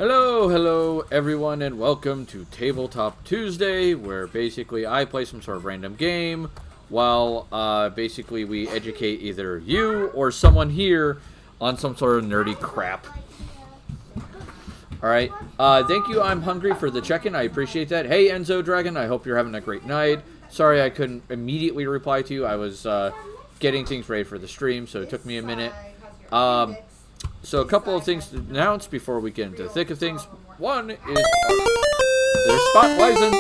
Hello everyone, and welcome to Tabletop Tuesday, where basically I play some sort of random game while basically we educate either you or someone here on some sort of nerdy crap. Alright, thank you, I'm hungry for the check-in, I appreciate that. Hey Enzo Dragon, I hope you're having a great night. Sorry I couldn't immediately reply to you, I was getting things ready for the stream, so it took me a minute. So a couple of things to announce before we get into the thick of things. One is there's Spot Wizen.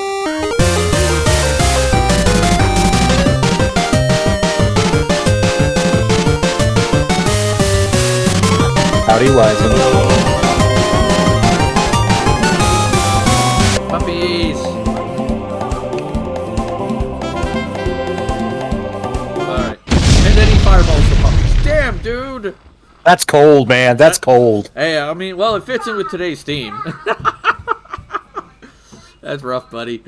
Howdy, Wizen. Puppies. Alright. And then he fireballs the puppies. Damn, dude! That's cold, man. That's cold. Hey, I mean, well, it fits in with today's theme. That's rough, buddy.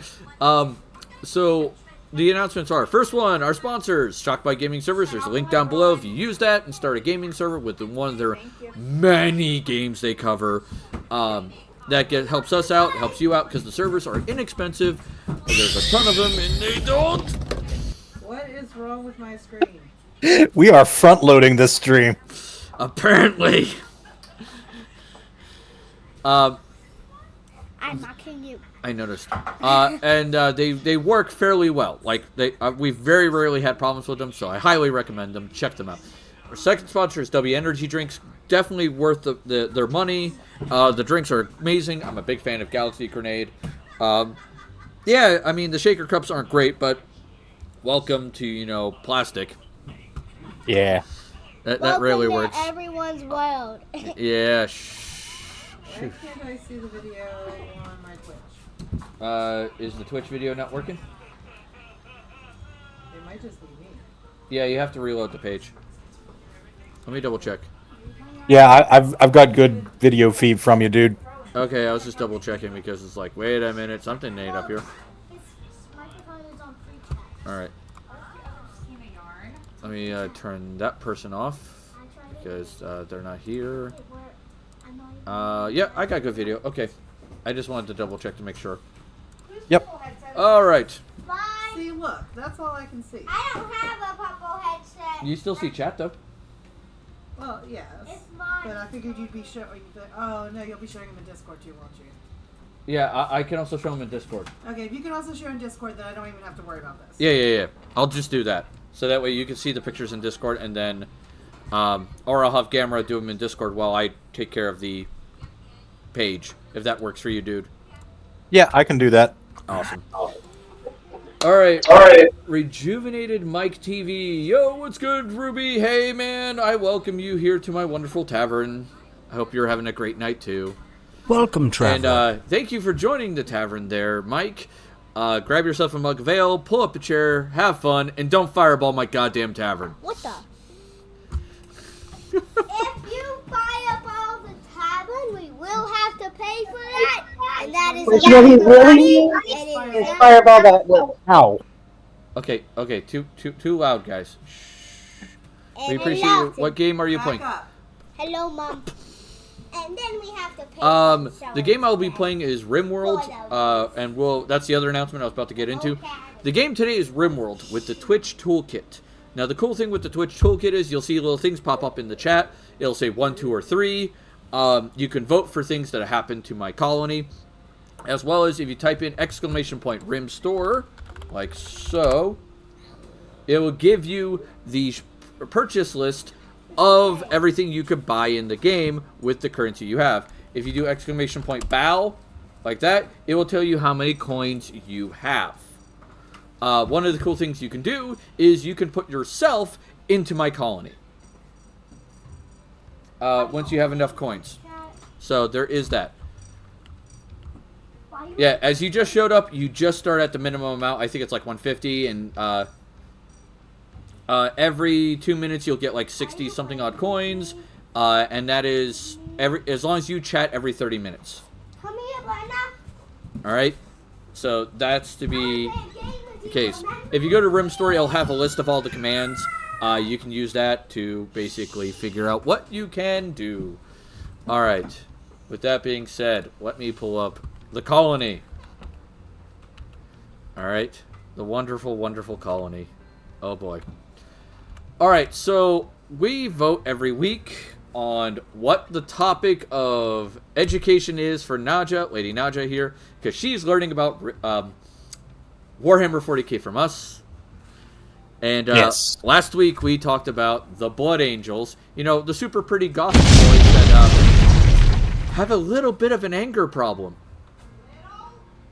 So, the announcements are, first one, our sponsors, Shocked by Gaming Servers. There's a link down below. If you use that and start a gaming server with one of their many games they cover, that helps us out, helps you out, because the servers are inexpensive. There's a ton of them, and they don't. What is wrong with my screen? We are front-loading this stream. Apparently. I'm mocking you. I noticed. And they work fairly well. Like, we've very rarely had problems with them, so I highly recommend them. Check them out. Our second sponsor is W Energy Drinks. Definitely worth their money. The drinks are amazing. I'm a big fan of Galaxy Grenade. Yeah, I mean, the shaker cups aren't great, but welcome to, plastic. Yeah. That rarely works. Everyone's world. Yeah. Why can't I see the video on my Twitch? Is the Twitch video not working? It might just be me. Yeah, you have to reload the page. Let me double check. Yeah, I've got good video feed from you, dude. Okay, I was just double checking because it's like, wait a minute, something ain't up here. Alright. Let me turn that person off because they're not here. Yeah, I got good video. Okay. I just wanted to double check to make sure. Yep. Alright. See, look, that's all I can see. I don't have a purple headset. You still see chat though? Well, yes. It's mine. But I figured you'd be showing. Oh no, you'll be showing them in Discord too, won't you? Yeah, I can also show them in Discord. Okay, if you can also share in Discord, then I don't even have to worry about this. Yeah. I'll just do that. So that way you can see the pictures in Discord, and then, or I'll have Gamera do them in Discord while I take care of the page, if that works for you, dude. Yeah, I can do that. Awesome. Alright. Rejuvenated Mike TV. Yo, what's good, Ruby? Hey, man, I welcome you here to my wonderful tavern. I hope you're having a great night, too. Welcome, traveler. And thank you for joining the tavern there, Mike. Grab yourself a mug of ale, pull up a chair, have fun, and don't fireball my goddamn tavern. What the? If you fireball the tavern, we will have to pay for that. And that is But you know, he really is fireball that well. Ow. Okay, too loud, guys. We And appreciate hello. you. What game are you playing? Back up. Hello, Mom. And then we have to pay The game I'll be playing is Rimworld, and that's the other announcement I was about to get into. The game today is Rimworld with the Twitch Toolkit. Now, the cool thing with the Twitch Toolkit is you'll see little things pop up in the chat. It'll say 1, 2, or 3. You can vote for things that happen to my colony, as well as if you type in ! Rim Store, like so, it will give you the purchase list of everything you could buy in the game with the currency you have. If you do ! Bow, like that, it will tell you how many coins you have. One of the cool things you can do is you can put yourself into my colony. Once you have enough coins. So there is that. Yeah, as you just showed up, you just start at the minimum amount. I think it's like 150, and every 2 minutes you'll get like 60 something odd coins, and that is as long as you chat every 30 minutes. Come here, Brenda. All right, so that's to be the case. If you go to Rim Story, it'll have a list of all the commands. You can use that to basically figure out what you can do. All right. with that being said, let me pull up the colony. Alright. The wonderful, wonderful colony. Oh boy. Alright, so we vote every week on what the topic of education is for Naja, Lady Naja here, because she's learning about Warhammer 40k from us. And Yes. Last week we talked about the Blood Angels, you know, the super pretty gothic boys that have a little bit of an anger problem.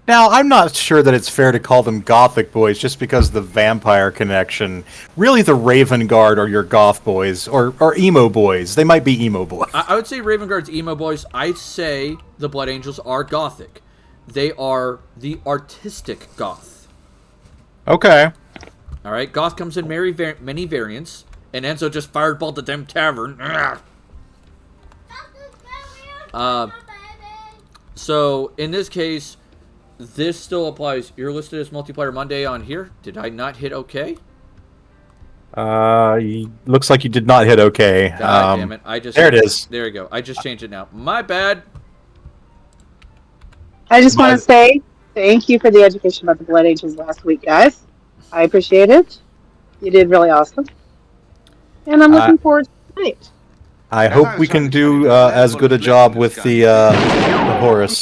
Now, I'm not sure that it's fair to call them gothic boys just because of the vampire connection. Really, the Raven Guard are your goth boys, or emo boys. They might be emo boys. I would say Raven Guard's emo boys. I'd say the Blood Angels are gothic. They are the artistic goth. Okay. All right, goth comes in many variants, and Enzo just fireballed the damn tavern. So in this case, this still applies. You're listed as multiplayer Monday on here. Did I not hit OK? Looks like you did not hit OK. God damn it! There it is. There you go. I just changed it now. My bad. I just want to say thank you for the education about the Blood Angels last week, guys. I appreciate it. You did really awesome. And I'm looking forward to tonight. I hope we can do as good a job with the Horus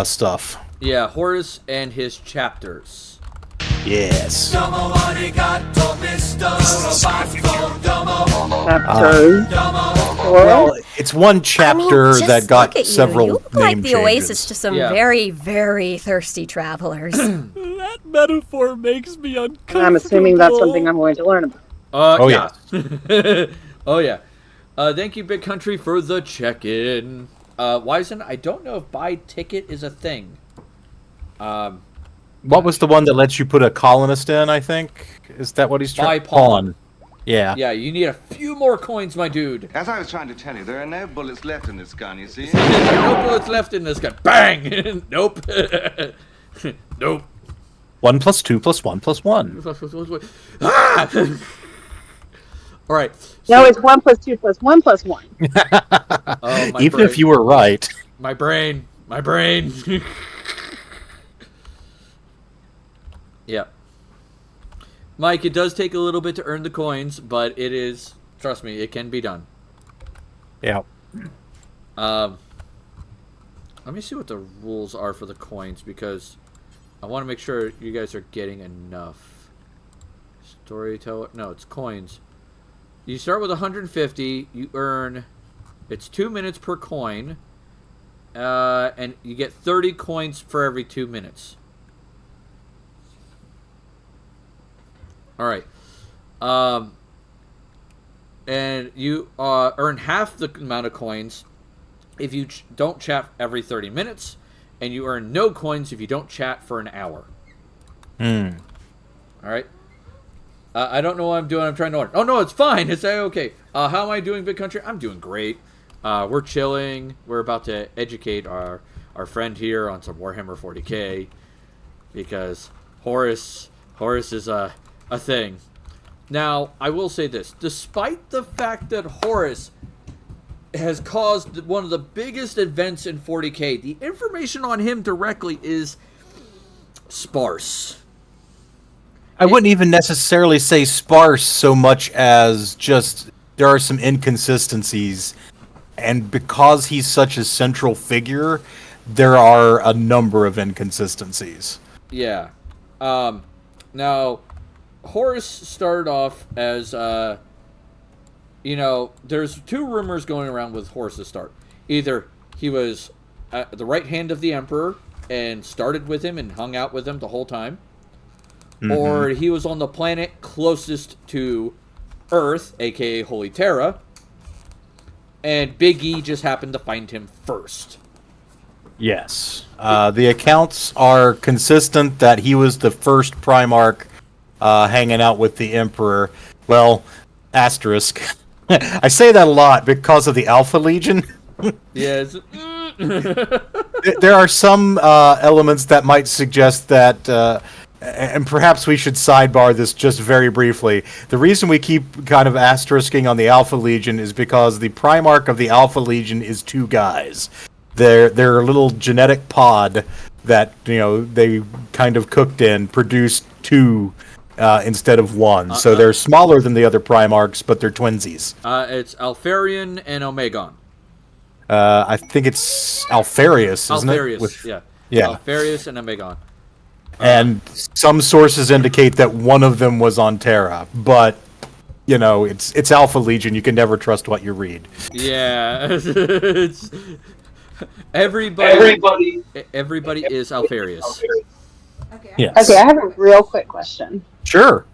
stuff. Yeah, Horus and his chapters. Yes. Chapters. Well, it's one chapter just that got look at several you. You look name like the oasis changes. to some Yeah. very, very thirsty travelers. That metaphor makes me uncomfortable. And I'm assuming that's something I'm going to learn about. Oh, yeah. Oh, yeah. Thank you, Big Country, for the check-in. Wisen, I don't know if buy ticket is a thing. What was the one that lets you put a colonist in, I think? Is that what he's trying Buy pawn. Yeah. Yeah, you need a few more coins, my dude. As I was trying to tell you, there are no bullets left in this gun, you see? There are no bullets left in this gun. Bang! Nope. Nope. 1 + 2 + 1 + 1. Ah! All right. No, it's 1 + 2 + 1 + 1. Oh, my Even brain. if you were right. My brain. My brain. Yep. Mike, it does take a little bit to earn the coins, but it is, trust me, it can be done. Yeah. Let me see what the rules are for the coins, because I want to make sure you guys are getting enough. Storyteller, no, it's coins. You start with 150, you earn, it's 2 minutes per coin, and you get 30 coins for every 2 minutes. Alright. And you earn half the amount of coins if you don't chat every 30 minutes, and you earn no coins if you don't chat for an hour. Alright. I don't know what I'm doing. I'm trying to order. Oh, no, it's fine. It's okay. How am I doing, Big Country? I'm doing great. We're chilling. We're about to educate our friend here on some Warhammer 40k, because Horus is a thing. Now, I will say this. Despite the fact that Horus has caused one of the biggest events in 40k, the information on him directly is sparse. I wouldn't even necessarily say sparse so much as just there are some inconsistencies. And because he's such a central figure, there are a number of inconsistencies. Yeah. Now, Horus started off as, there's two rumors going around with Horus' start. Either he was at the right hand of the Emperor and started with him and hung out with him the whole time, or he was on the planet closest to Earth, aka Holy Terra, and Big E just happened to find him first. Yes. The accounts are consistent that he was the first Primarch hanging out with the Emperor. Well, asterisk. I say that a lot because of the Alpha Legion. Yes. There are some elements that might suggest that, and perhaps we should sidebar this just very briefly. The reason we keep kind of asterisking on the Alpha Legion is because the Primarch of the Alpha Legion is two guys. their little genetic pod that they kind of cooked in produced 2 instead of 1. So they're smaller than the other Primarchs, but they're twinsies. It's Alfarian and Omegon. I think it's Alfarius, isn't Alfarius, it? yeah. Alfarius and Omegon. And some sources indicate that one of them was on Terra, but it's Alpha Legion. You can never trust what you read. Yeah, it's everybody is Alfarius. Yes. Okay, I have a real quick question. Sure.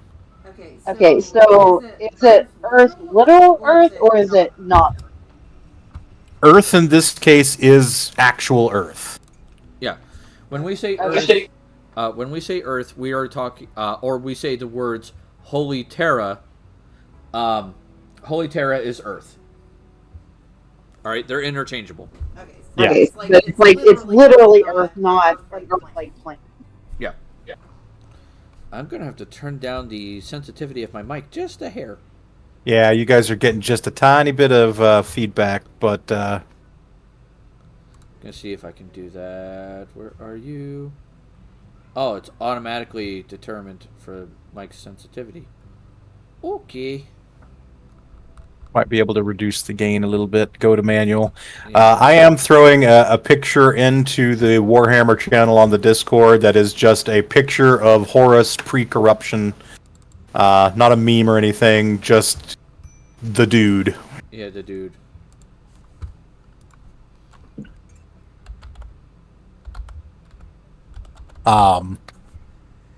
Okay, so is it Earth, literal Earth, or is it not? Earth in this case is actual Earth. Yeah, when we say Earth, we are talking, or we say the words Holy Terra. Holy Terra is Earth. All right, they're interchangeable. Yeah. Okay, but it's literally Earth, not an Earth-like planet. Yeah. I'm gonna have to turn down the sensitivity of my mic just a hair. Yeah, you guys are getting just a tiny bit of feedback, but Gonna see if I can do that. Where are you? Oh, it's automatically determined for mic sensitivity. Okay. might be able to reduce the gain a little bit. Go to manual. Yeah. I am throwing a picture into the Warhammer channel on the Discord that is just a picture of Horus pre-corruption. Not a meme or anything, just the dude. Yeah, the dude.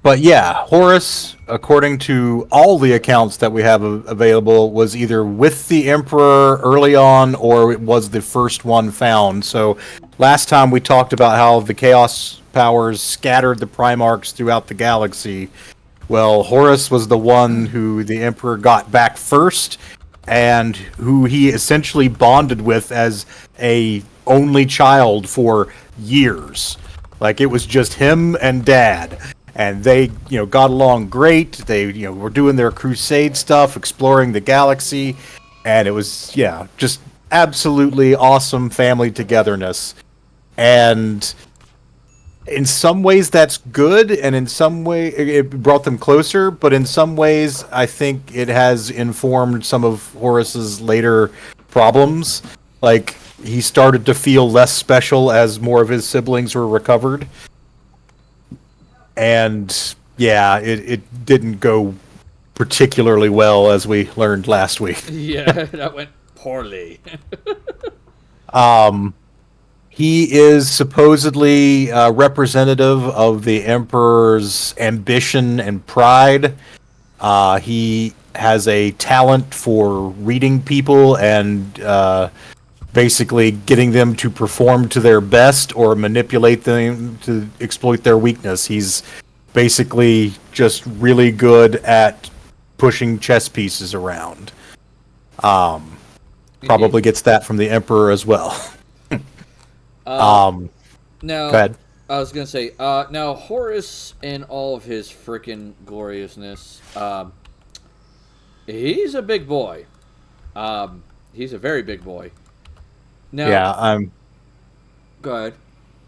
But yeah, Horus, according to all the accounts that we have available, was either with the Emperor early on or it was the first one found. So last time we talked about how the Chaos powers scattered the Primarchs throughout the galaxy. Well, Horus was the one who the Emperor got back first and who he essentially bonded with as a only child for years. Like, it was just him and Dad. And they, got along great. They, were doing their crusade stuff, exploring the galaxy. And it was, just absolutely awesome family togetherness. And in some ways that's good, and in some way it brought them closer. But in some ways, I think it has informed some of Horus's later problems. Like, he started to feel less special as more of his siblings were recovered. And yeah, it didn't go particularly well, as we learned last week. Yeah, that went poorly. He is supposedly representative of the Emperor's ambition and pride. He has a talent for reading people and basically getting them to perform to their best or manipulate them to exploit their weakness. He's basically just really good at pushing chess pieces around. Probably gets that from the Emperor as well. Now, Go ahead. I was gonna say, now Horus in all of his frickin' gloriousness, he's a big boy. He's a very big boy. Now, Yeah, go ahead.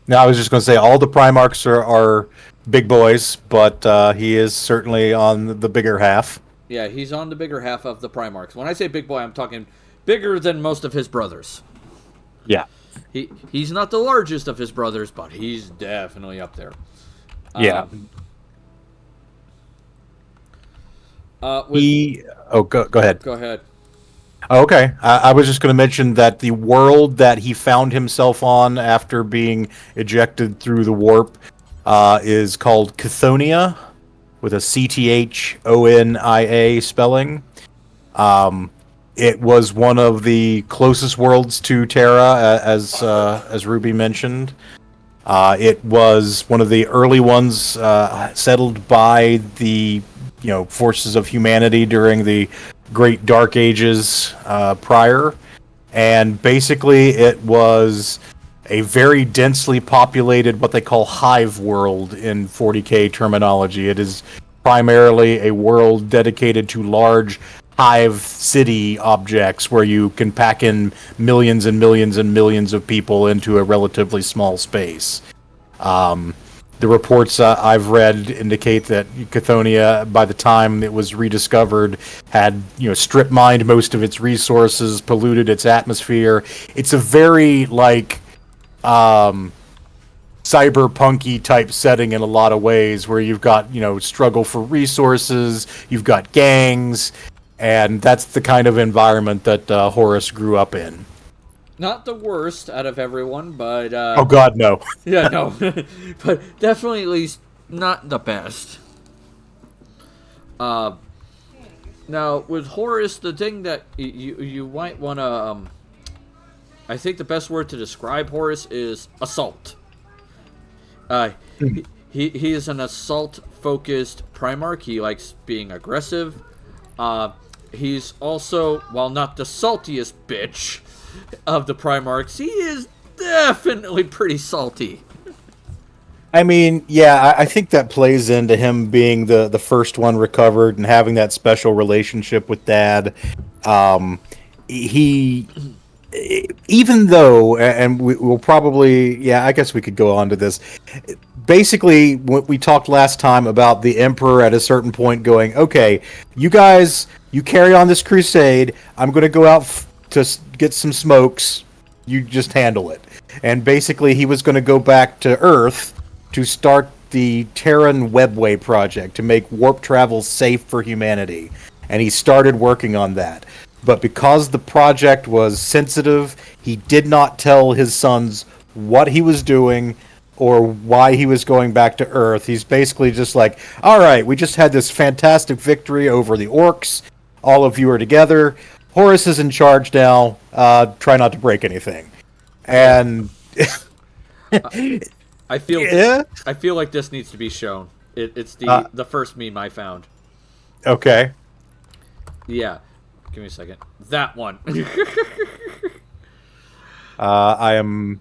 No, I was just going to say all the Primarchs are big boys, but he is certainly on the bigger half. Yeah, he's on the bigger half of the Primarchs. When I say big boy, I'm talking bigger than most of his brothers. Yeah. He's not the largest of his brothers, but he's definitely up there. Yeah. Go ahead. Go ahead. Okay. I was just going to mention that the world that he found himself on after being ejected through the warp is called Chthoniya, with a Cthonia spelling. It was one of the closest worlds to Terra, as Ruby mentioned. It was one of the early ones settled by the forces of humanity during the Great Dark Ages prior. And basically it was a very densely populated, what they call hive world in 40k terminology. It is primarily a world dedicated to large hive city objects where you can pack in millions and millions and millions of people into a relatively small space. The reports I've read indicate that Chthonia, by the time it was rediscovered, had strip mined most of its resources, polluted its atmosphere. It's a very cyberpunky type setting in a lot of ways, where you've got struggle for resources, you've got gangs, and that's the kind of environment that Horus grew up in. Not the worst out of everyone, but... oh god, no. Yeah, no. But definitely at least not the best. Now, with Horus, the thing that you might want to... I think the best word to describe Horus is assault. He is an assault-focused Primarch. He likes being aggressive. He's also, while not the saltiest bitch of the Primarchs, he is definitely pretty salty. I mean, yeah, I think that plays into him being the first one recovered and having that special relationship with Dad. He, even though, and we'll probably, yeah, I guess we could go on to this. Basically, we talked last time about the Emperor at a certain point going, okay, you guys, you carry on this crusade. I'm going to go out to get some smokes. You just handle it. And basically, he was going to go back to Earth to start the Terran Webway project to make warp travel safe for humanity. And he started working on that. But because the project was sensitive, he did not tell his sons what he was doing or why he was going back to Earth. He's basically just like, all right, we just had this fantastic victory over the orcs. All of you are together. Horus is in charge now. Try not to break anything. And I feel like this needs to be shown. It's the first meme I found. Okay. Yeah. Give me a second. That one. I am...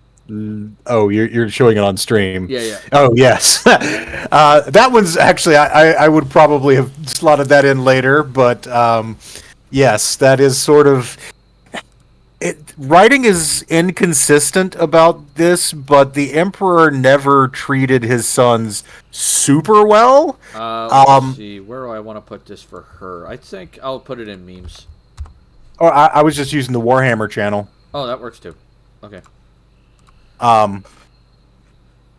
Oh, you're showing it on stream. Yeah. Oh, yes. That one's actually... I would probably have slotted that in later, but... yes, that is sort of... Writing is inconsistent about this, but the Emperor never treated his sons super well. Let's see. Where do I want to put this for her? I think I'll put it in memes. Oh, I was just using the Warhammer channel. Oh, that works too. Okay.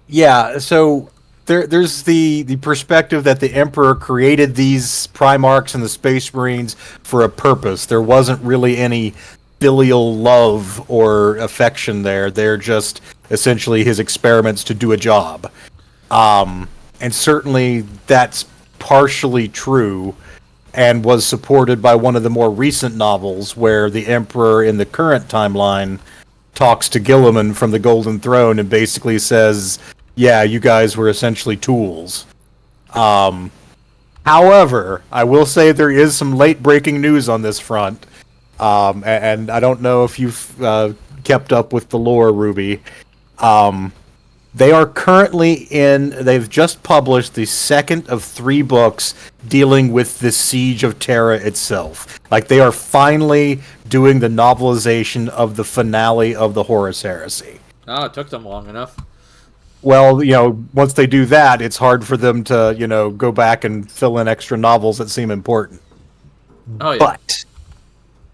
Yeah, so there's the perspective that the Emperor created these Primarchs and the Space Marines for a purpose. There wasn't really any filial love or affection there. They're just essentially his experiments to do a job. And certainly that's partially true and was supported by one of the more recent novels where the Emperor in the current timeline talks to Gilliman from the Golden Throne and basically says, yeah, you guys were essentially tools. However, I will say there is some late breaking news on this front. And I don't know if you've kept up with the lore, Ruby. They are currently they've just published the second of 3 books dealing with the siege of Terra itself. Like, they are finally doing the novelization of the finale of the Horus Heresy. Oh, it took them long enough. Well, once they do that, it's hard for them to, go back and fill in extra novels that seem important. Oh, yeah. But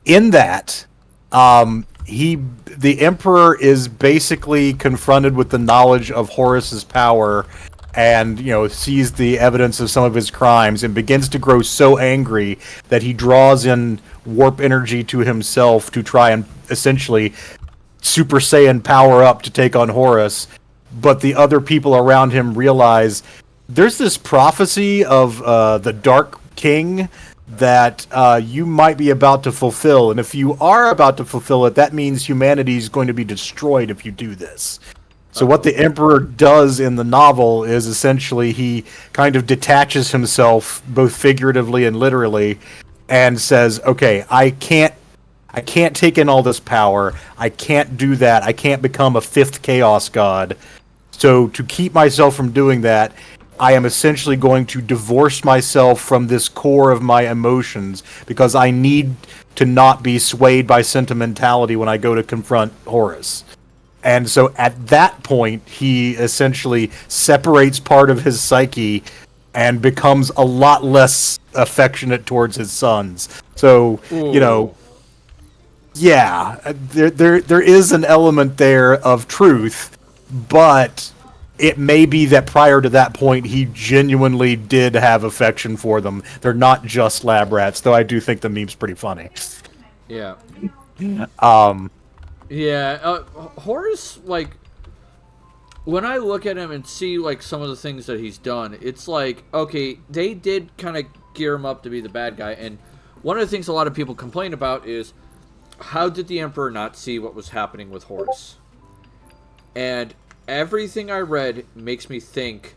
in that, the Emperor is basically confronted with the knowledge of Horus's power and, sees the evidence of some of his crimes and begins to grow so angry that he draws in warp energy to himself to try and essentially Super Saiyan power up to take on Horus. But the other people around him realize there's this prophecy of the Dark King that you might be about to fulfill. And if you are about to fulfill it, that means humanity is going to be destroyed if you do this. So what the Emperor does in the novel is essentially he kind of detaches himself, both figuratively and literally, and says, okay, I can't take in all this power. I can't do that. I can't become a 5th Chaos God. So to keep myself from doing that, I am essentially going to divorce myself from this core of my emotions because I need to not be swayed by sentimentality when I go to confront Horus. And so at that point, he essentially separates part of his psyche and becomes a lot less affectionate towards his sons. So, you know, yeah, there is an element there of truth, but it may be that prior to that point, he genuinely did have affection for them. They're not just lab rats, though I do think the meme's pretty funny. Yeah. Horus, like, when I look at him and see, like, some of the things that he's done, it's like, okay, they did kind of gear him up to be the bad guy, and one of the things a lot of people complain about is, how did the Emperor not see what was happening with Horus? And everything I read makes me think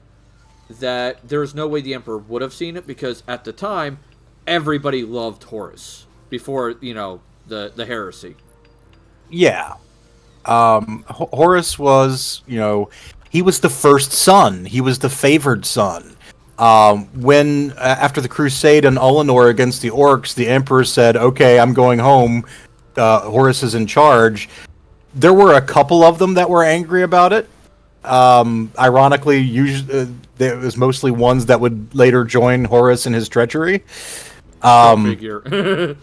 that there's no way the Emperor would have seen it, because at the time, everybody loved Horus before, you know, the heresy. Yeah. Horus was, you know, he was the first son. He was the favored son. When, after the crusade in Ullanor against the orcs, the Emperor said, okay, I'm going home, Horus is in charge. There were a couple of them that were angry about it. Ironically, usually, it was mostly ones that would later join Horus in his treachery. Figure.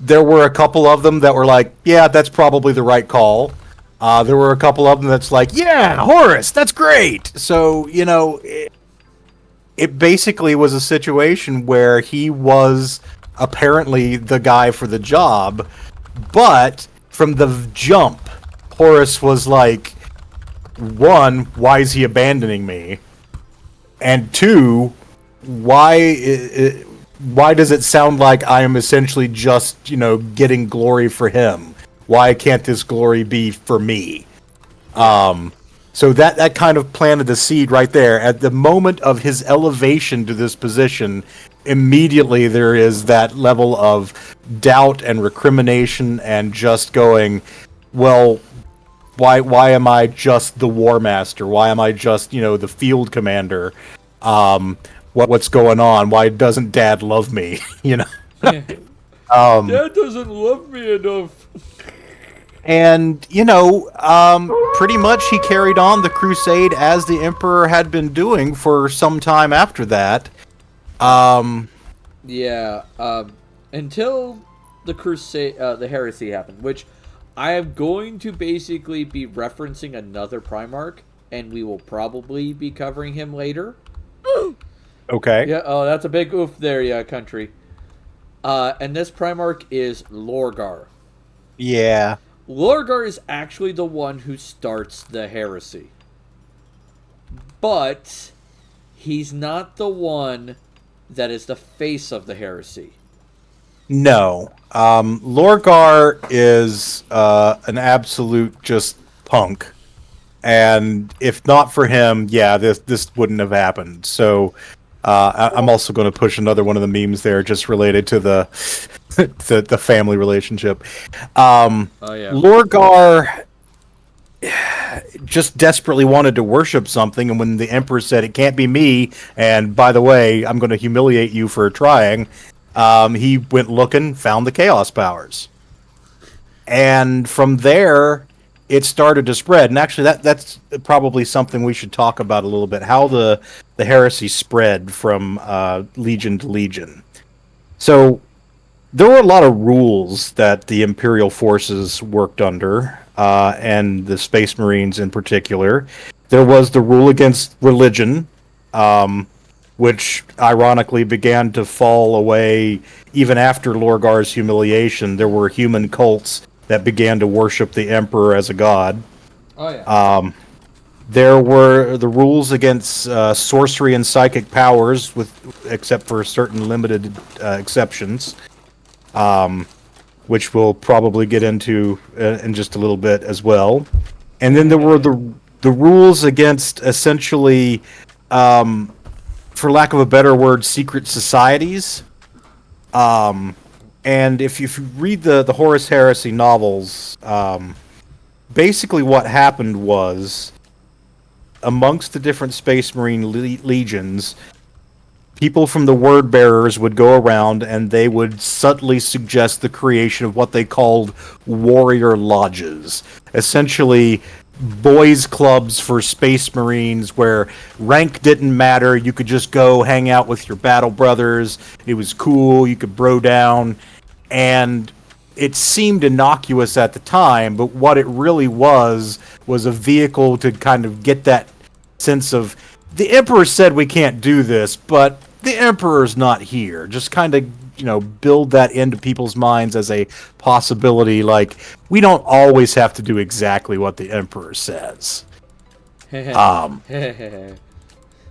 There were a couple of them that were like, yeah, that's probably the right call. There were a couple of them that's like, yeah, Horus, that's great. So, you know, it basically was a situation where he was apparently the guy for the job, but from the jump, Horus was like, one, why is he abandoning me? And two, why does it sound like I am essentially just, you know, getting glory for him? Why can't this glory be for me? So that kind of planted the seed right there. At the moment of his elevation to this position, immediately there is that level of doubt and recrimination and just going, well, why am I just the war master? Why am I just, you know, the field commander? What's going on? Why doesn't Dad love me? You know, Dad doesn't love me enough. And you know, pretty much he carried on the crusade as the Emperor had been doing for some time after that. Until the crusade, the heresy happened, which I am going to basically be referencing another Primarch, and we will probably be covering him later. Okay. Yeah. Oh, that's a big oof there, yeah, country. And this Primarch is Lorgar. Yeah. Lorgar is actually the one who starts the heresy. But he's not the one that is the face of the heresy. No. Lorgar is an absolute just punk. And if not for him, yeah, this wouldn't have happened. So I'm also going to push another one of the memes there just related to the the family relationship. Lorgar just desperately wanted to worship something, and when the Emperor said, it can't be me, and by the way, I'm going to humiliate you for trying, he went looking, found the Chaos Powers. And from there, it started to spread. And actually, that's probably something we should talk about a little bit, how the heresy spread from legion to legion. So there were a lot of rules that the Imperial forces worked under, and the Space Marines in particular. There was the rule against religion, which ironically began to fall away even after Lorgar's humiliation. There were human cults that began to worship the Emperor as a god. Oh, yeah. There were the rules against sorcery and psychic powers, except for certain limited exceptions, which we'll probably get into in just a little bit as well. And then there were the rules against essentially, for lack of a better word, secret societies. And if you read the Horus Heresy novels, basically what happened was amongst the different Space Marine legions, people from the Word Bearers would go around and they would subtly suggest the creation of what they called warrior lodges. Essentially, boys' clubs for Space Marines where rank didn't matter. You could just go hang out with your battle brothers. It was cool. You could bro down. And it seemed innocuous at the time, but what it really was a vehicle to kind of get that sense of, the Emperor said we can't do this, but the Emperor's not here. Just kind of, build that into people's minds as a possibility, like, we don't always have to do exactly what the Emperor says.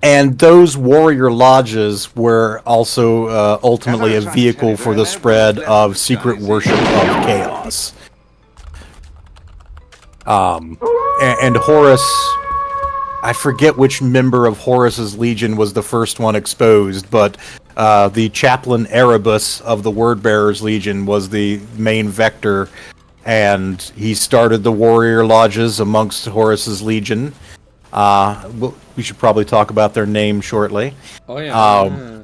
And those warrior lodges were also ultimately a vehicle for the spread of secret worship of chaos. And Horus, I forget which member of Horus's legion was the first one exposed, but the chaplain Erebus of the Word-Bearers Legion was the main vector, and he started the warrior lodges amongst Horus's legion. We should probably talk about their name shortly. Oh, yeah.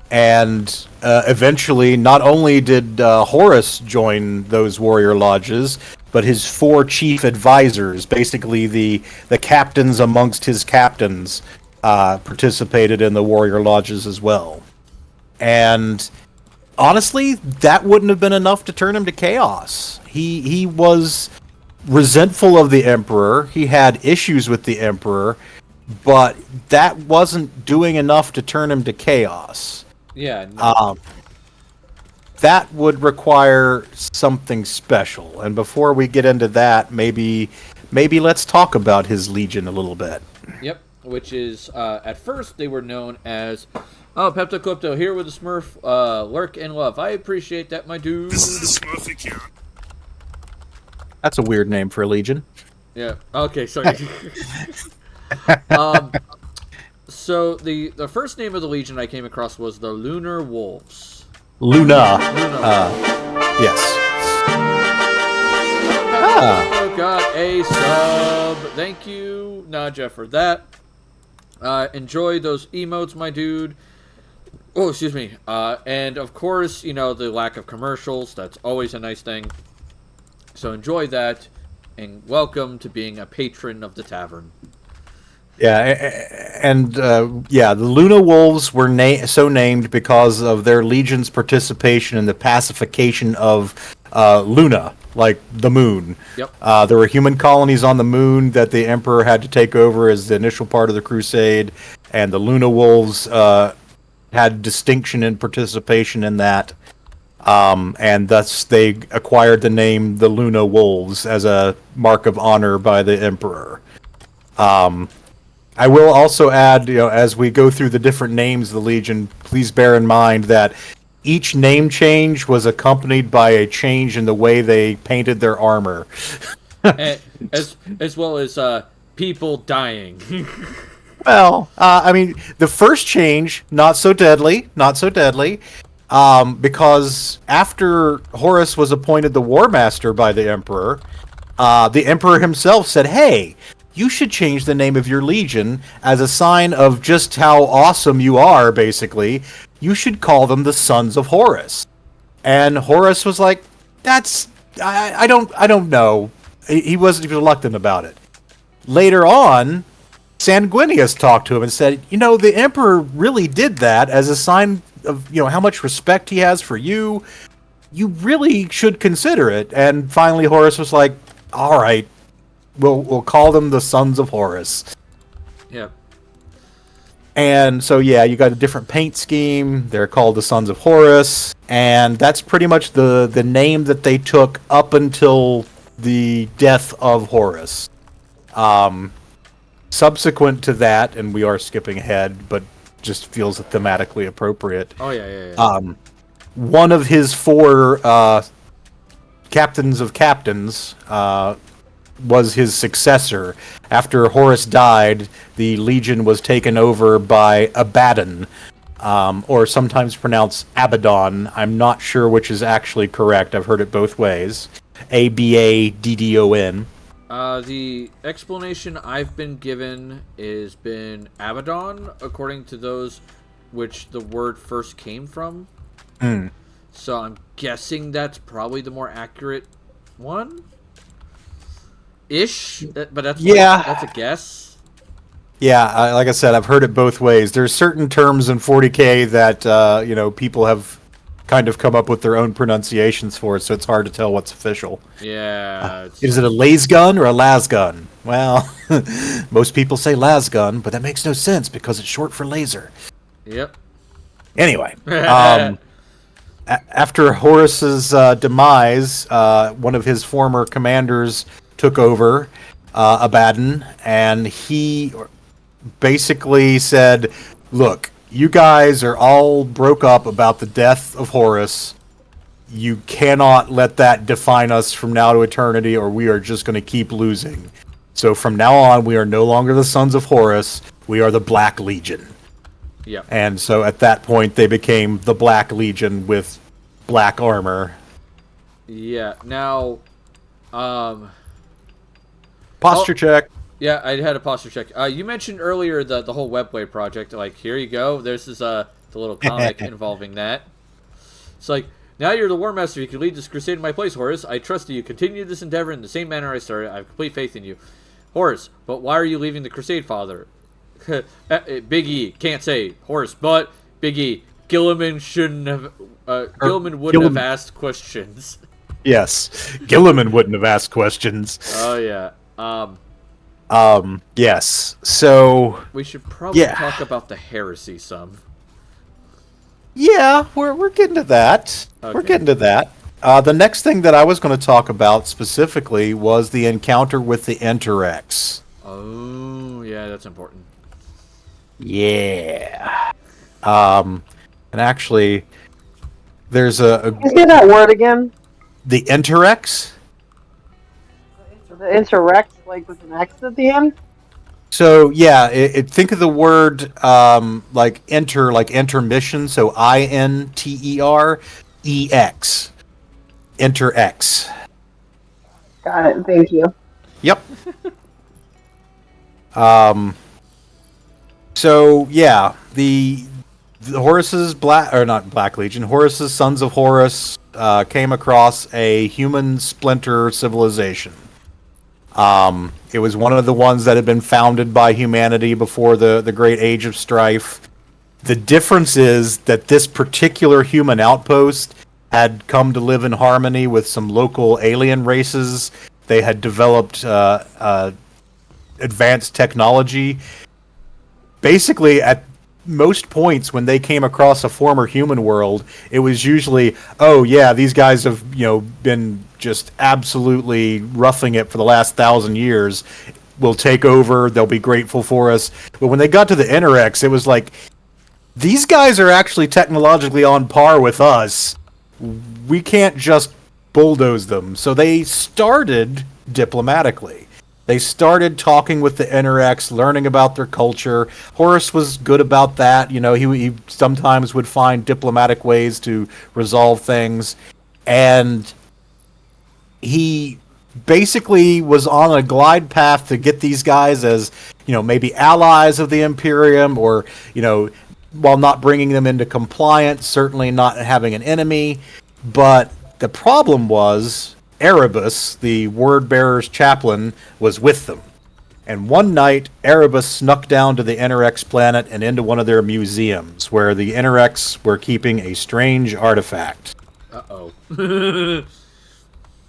And eventually, not only did Horus join those warrior lodges, but his 4 chief advisors, basically the captains amongst his captains, participated in the warrior lodges as well. And honestly, that wouldn't have been enough to turn him to chaos. He was resentful of the Emperor. He had issues with the Emperor, but that wasn't doing enough to turn him to chaos. Yeah. No. That would require something special. And before we get into that, maybe let's talk about his legion a little bit. Yep. Which is, at first they were known as, Peptoclypto here with the Smurf, Lurk and Love. I appreciate that, my dude. This is the Smurf account. That's a weird name for a legion. Yeah. Okay, sorry. So the first name of the legion I came across was the Lunar Wolves. Luna. Yes. Got a sub. Thank you, Naja, for that. Enjoy those emotes, my dude. Oh, excuse me. And of course, the lack of commercials. That's always a nice thing. So enjoy that, and welcome to being a patron of the tavern. Yeah, and the Luna Wolves were so named because of their legion's participation in the pacification of Luna, like the moon. Yep. There were human colonies on the moon that the Emperor had to take over as the initial part of the crusade, and the Luna Wolves had distinction and participation in that. And thus they acquired the name the Luna Wolves as a mark of honor by the Emperor. I will also add, as we go through the different names of the Legion, please bear in mind that each name change was accompanied by a change in the way they painted their armor. as well as people dying. Well, the first change, not so deadly, because after Horus was appointed the War Master by the Emperor himself said, hey, you should change the name of your legion as a sign of just how awesome you are, basically. You should call them the Sons of Horus. And Horus was like, I don't know. He wasn't reluctant about it. Later on, Sanguinius talked to him and said, the Emperor really did that as a sign of, how much respect he has for you. You really should consider it. And finally Horus was like, all right, we'll call them the Sons of Horus. Yeah. And so, you got a different paint scheme. They're called the Sons of Horus. And that's pretty much the name that they took up until the death of Horus. Subsequent to that, and we are skipping ahead, but just feels thematically appropriate. Oh, yeah. One of his 4 captains of captains was his successor. After Horus died, the legion was taken over by Abaddon, or sometimes pronounced Abaddon. I'm not sure which is actually correct. I've heard it both ways. Abaddon. The explanation I've been given is been Abaddon, according to those which the word first came from. So I'm guessing that's probably the more accurate one. Ish, but that's that's a guess. Yeah, like I said, I've heard it both ways. There's certain terms in 40K that people have kind of come up with their own pronunciations for it, so it's hard to tell what's official. Yeah. Is it a laser gun or a las gun? Well, most people say las gun, but that makes no sense because it's short for laser. Yep. Anyway, after Horus's demise, one of his former commanders took over Abaddon, and he basically said, look, you guys are all broke up about the death of Horus. You cannot let that define us from now to eternity, or we are just going to keep losing. So from now on, we are no longer the Sons of Horus. We are the Black Legion. Yeah. And so at that point, they became the Black Legion with black armor. Yeah. Now, posture check. Yeah, I had a posture check. You mentioned earlier the whole Webway project. Like, here you go. This is the little comic involving that. It's like, now you're the War Master. You can lead this crusade in my place, Horus. I trust that you continue this endeavor in the same manner I started. I have complete faith in you. Horus, but why are you leaving the crusade, Father? Big E, can't say. Horus, but Big E, Gilliman shouldn't have... Gilliman wouldn't have asked questions. Yes, Gilliman wouldn't have asked questions. Oh, yeah. Yes. So we should probably talk about the heresy some. Yeah, we're getting to that. Okay. We're getting to that. The next thing that I was going to talk about specifically was the encounter with the Interrex. Oh, yeah, that's important. Yeah. And actually, there's Can you say that word again? The Interrex? The interact, like with an X at the end? So, yeah, think of the word like intermission, so INTEREX. Interx. Got it, thank you. Yep. So, yeah, the Horus's Black Legion, Horus's Sons of Horus came across a human splinter civilization. It was one of the ones that had been founded by humanity before the Great Age of Strife. The difference is that this particular human outpost had come to live in harmony with some local alien races. They had developed advanced technology. Basically, at most points when they came across a former human world, it was usually, oh yeah, these guys have been just absolutely roughing it for the last 1,000 years. We'll take over. They'll be grateful for us. But when they got to the Interrex, it was like, these guys are actually technologically on par with us. We can't just bulldoze them. So they started diplomatically. They started talking with the Interrex, learning about their culture. Horus was good about that. He sometimes would find diplomatic ways to resolve things. And he basically was on a glide path to get these guys as, maybe allies of the Imperium, or, while not bringing them into compliance, certainly not having an enemy. But the problem was Erebus, the word-bearer's chaplain, was with them. And one night, Erebus snuck down to the Interrex planet and into one of their museums, where the Interrex were keeping a strange artifact. Uh-oh.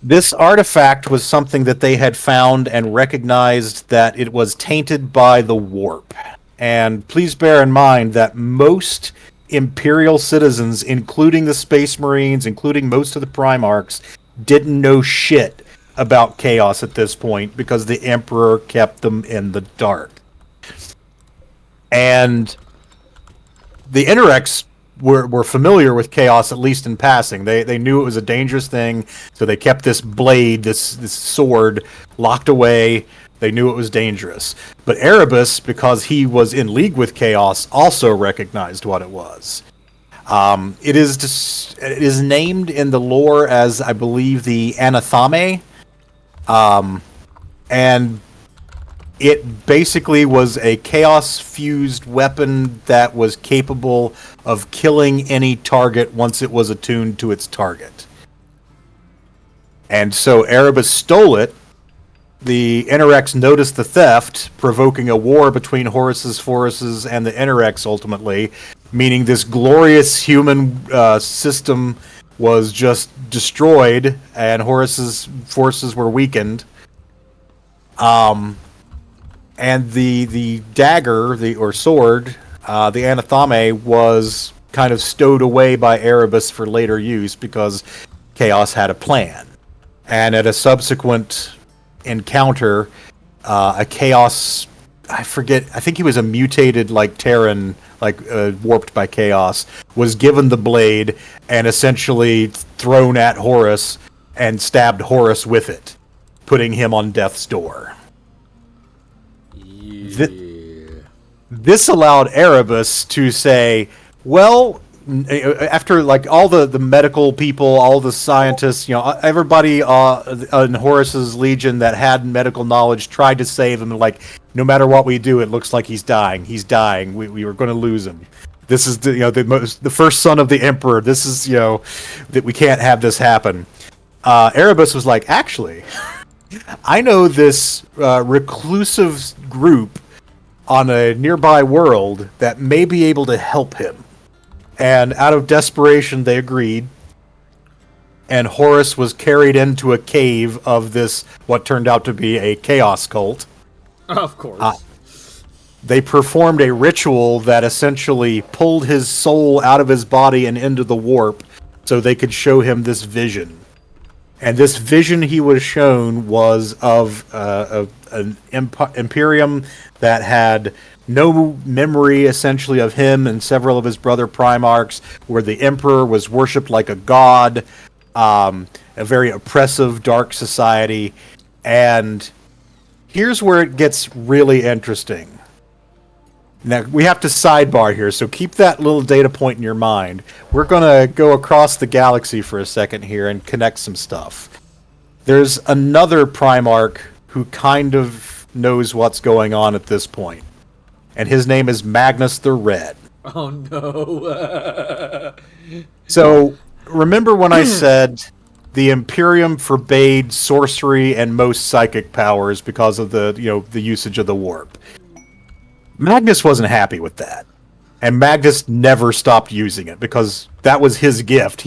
This artifact was something that they had found and recognized that it was tainted by the warp. And please bear in mind that most Imperial citizens, including the Space Marines, including most of the Primarchs, didn't know shit about Chaos at this point because the Emperor kept them in the dark. And the Interrex were familiar with Chaos, at least in passing. They knew it was a dangerous thing, so they kept this blade, this sword, locked away. They knew it was dangerous. But Erebus, because he was in league with Chaos, also recognized what it was. It is named in the lore as, I believe, the Anathame. And and it basically was a chaos-fused weapon that was capable of killing any target once it was attuned to its target. And so Erebus stole it. The Interrex noticed the theft, provoking a war between Horus's forces and the Interrex ultimately, meaning this glorious human system was just destroyed and Horus's forces were weakened. And the dagger, or sword, the anathame, was kind of stowed away by Erebus for later use because Chaos had a plan. And at a subsequent encounter, a Chaos, I think he was a mutated Terran, warped by Chaos, was given the blade and essentially thrown at Horus and stabbed Horus with it, putting him on death's door. This allowed Erebus to say, well, after all the medical people, all the scientists, everybody in Horus's legion that had medical knowledge tried to save him. No matter what we do, it looks like he's dying. He's dying. We were going to lose him. This is the first son of the Emperor. This is that we can't have this happen. Erebus was like, actually, I know this reclusive group on a nearby world that may be able to help him. And out of desperation, they agreed. And Horus was carried into a cave of this, what turned out to be a chaos cult. Of course. They performed a ritual that essentially pulled his soul out of his body and into the warp so they could show him this vision. And this vision he was shown was of an Imperium that had no memory, essentially, of him and several of his brother Primarchs, where the Emperor was worshipped like a god, a very oppressive, dark society. And here's where it gets really interesting. Now, we have to sidebar here, so keep that little data point in your mind. We're going to go across the galaxy for a second here and connect some stuff. There's another Primarch who kind of knows what's going on at this point. And his name is Magnus the Red. Oh, no. So, remember when I said the Imperium forbade sorcery and most psychic powers because of the usage of the warp? Magnus wasn't happy with that. And Magnus never stopped using it because that was his gift.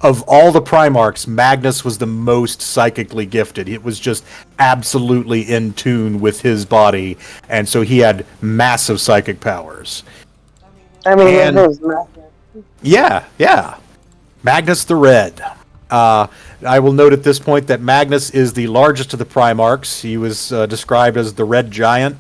Of all the Primarchs, Magnus was the most psychically gifted. It was just absolutely in tune with his body, and so he had massive psychic powers. It was massive. Yeah. Magnus the Red. I will note at this point that Magnus is the largest of the Primarchs. He was described as the Red Giant.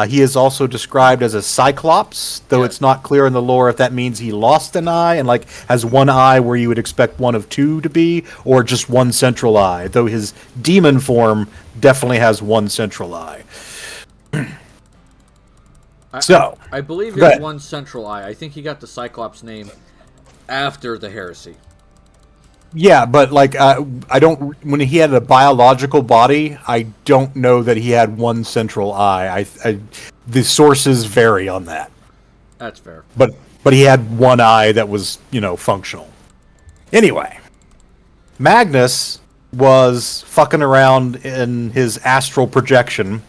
He is also described as a Cyclops, though it's not clear in the lore if that means he lost an eye and has one eye where you would expect one of two to be, or just one central eye, though his demon form definitely has one central eye. I believe he has one central eye. I think he got the Cyclops name after the heresy. Yeah, but I don't. When he had a biological body, I don't know that he had one central eye. The sources vary on that. That's fair. But he had one eye that was functional. Anyway, Magnus was fucking around in his astral projection,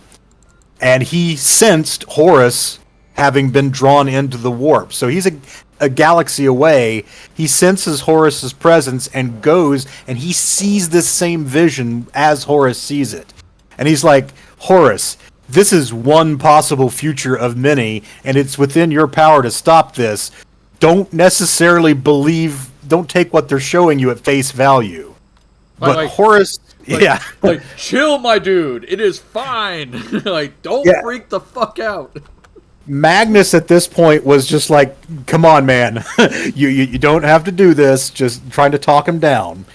and he sensed Horus having been drawn into the warp. So he's a galaxy away. He senses Horus's presence and goes, and he sees this same vision as Horus sees it. And he's like, Horus, this is one possible future of many, and it's within your power to stop this. Don't necessarily don't take what they're showing you at face value. But Horus... chill, my dude. It is fine. Don't freak the fuck out. Magnus at this point was just like, come on, man. you don't have to do this. Just trying to talk him down.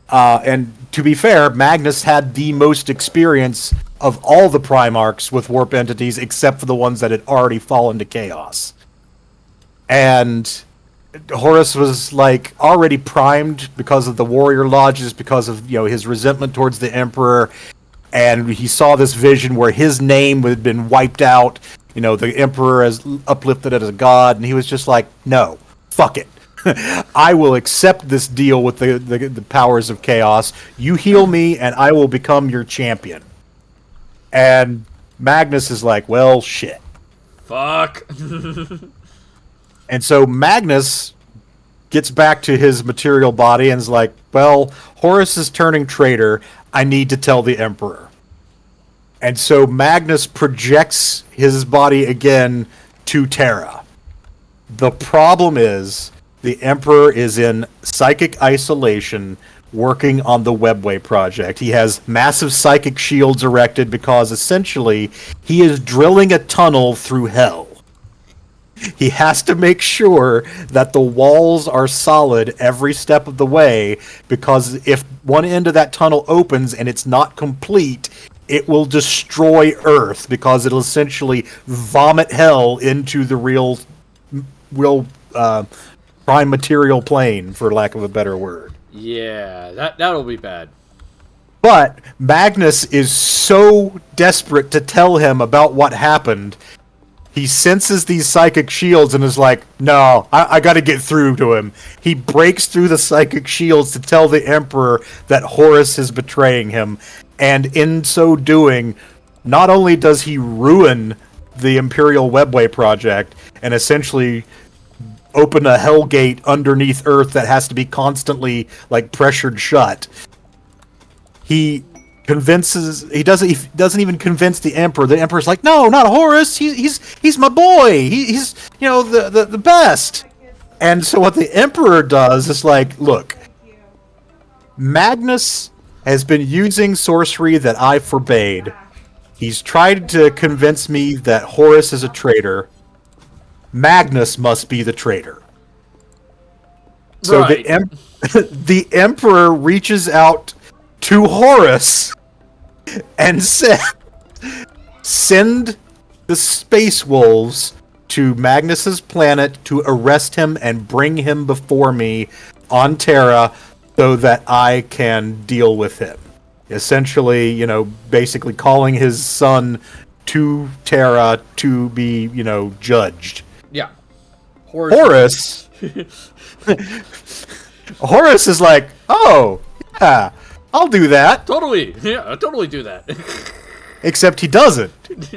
And to be fair, Magnus had the most experience of all the Primarchs with warp entities, except for the ones that had already fallen to chaos. And Horus was already primed because of the warrior lodges, because of his resentment towards the Emperor. and he saw this vision where his name had been wiped out. You know, the Emperor has uplifted it as a god, and he was just like, no, fuck it. I will accept this deal with the powers of chaos. You heal me, and I will become your champion. And Magnus is like, well, shit. Fuck. And so Magnus gets back to his material body and is like, well, Horus is turning traitor. I need to tell the Emperor. And so Magnus projects his body again to Terra. The problem is the Emperor is in psychic isolation working on the Webway project. He has massive psychic shields erected because essentially he is drilling a tunnel through hell. He has to make sure that the walls are solid every step of the way, because if one end of that tunnel opens and it's not complete, it will destroy Earth, because it'll essentially vomit hell into the real prime material plane, for lack of a better word. Yeah, that'll be bad. But Magnus is so desperate to tell him about what happened. He senses these psychic shields and is like, no, I gotta get through to him. He breaks through the psychic shields to tell the Emperor that Horus is betraying him. And in so doing, not only does he ruin the Imperial Webway project and essentially open a hell gate underneath Earth that has to be constantly, like, pressured shut, he doesn't even convince the Emperor. The Emperor's like, no, not Horus. He's my boy. He's the best. And so what the Emperor does is like, look, Magnus has been using sorcery that I forbade. He's tried to convince me that Horus is a traitor. Magnus must be the traitor. So right. the Emperor reaches out to Horus and said, send the Space Wolves to Magnus's planet to arrest him and bring him before me on Terra so that I can deal with him. Essentially, basically calling his son to Terra to be, judged. Yeah. Horus Horus is like, oh, yeah, I'll do that. Totally. Yeah, I'll totally do that. Except he doesn't.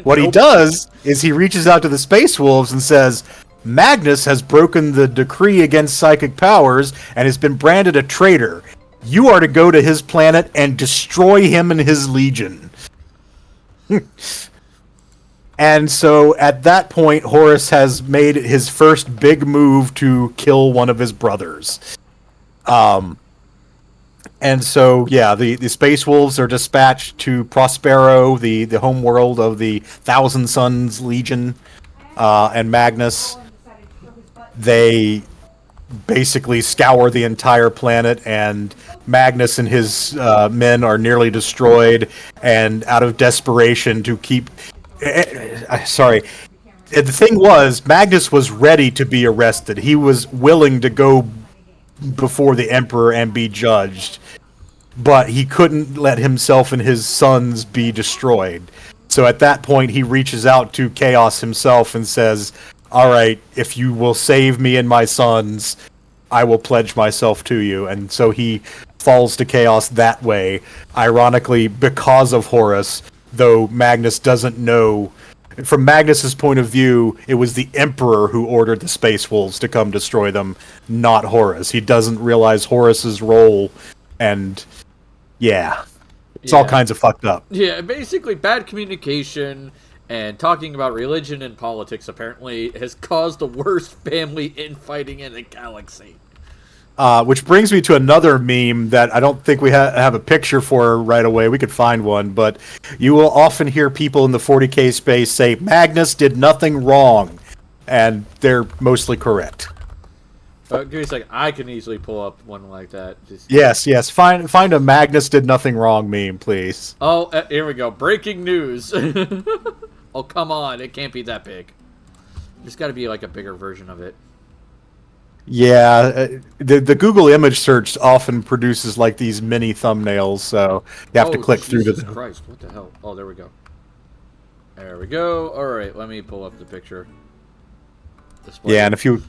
What he does is he reaches out to the Space Wolves and says, Magnus has broken the decree against psychic powers and has been branded a traitor. You are to go to his planet and destroy him and his legion. And so at that point, Horus has made his first big move to kill one of his brothers. And so, yeah, the Space Wolves are dispatched to Prospero, the home world of the Thousand Suns Legion, and Magnus. They basically scour the entire planet, and Magnus and his men are nearly destroyed, and out of desperation to keep... Sorry. The thing was, Magnus was ready to be arrested. He was willing to go before the Emperor and be judged. But he couldn't let himself and his sons be destroyed. So at that point, he reaches out to Chaos himself and says, all right, if you will save me and my sons, I will pledge myself to you. And so he falls to Chaos that way, ironically, because of Horus, though Magnus doesn't know. From Magnus's point of view, it was the Emperor who ordered the Space Wolves to come destroy them, not Horus. He doesn't realize Horus's role, and yeah, it's all kinds of fucked up. Yeah, basically bad communication and talking about religion and politics apparently has caused the worst family infighting in the galaxy. Which brings me to another meme that I don't think we have a picture for right away. We could find one, but you will often hear people in the 40K space say, Magnus did nothing wrong, and they're mostly correct. Give me a second. I can easily pull up one like that. Yes. Find a Magnus did nothing wrong meme, please. Oh, here we go. Breaking news. Oh, come on. It can't be that big. There's got to be like a bigger version of it. Yeah, the Google image search often produces like these mini thumbnails, so you have to click through to Jesus them. Christ, what the hell? Oh, there we go. There we go. All right, let me pull up the picture. Display. Yeah, and if you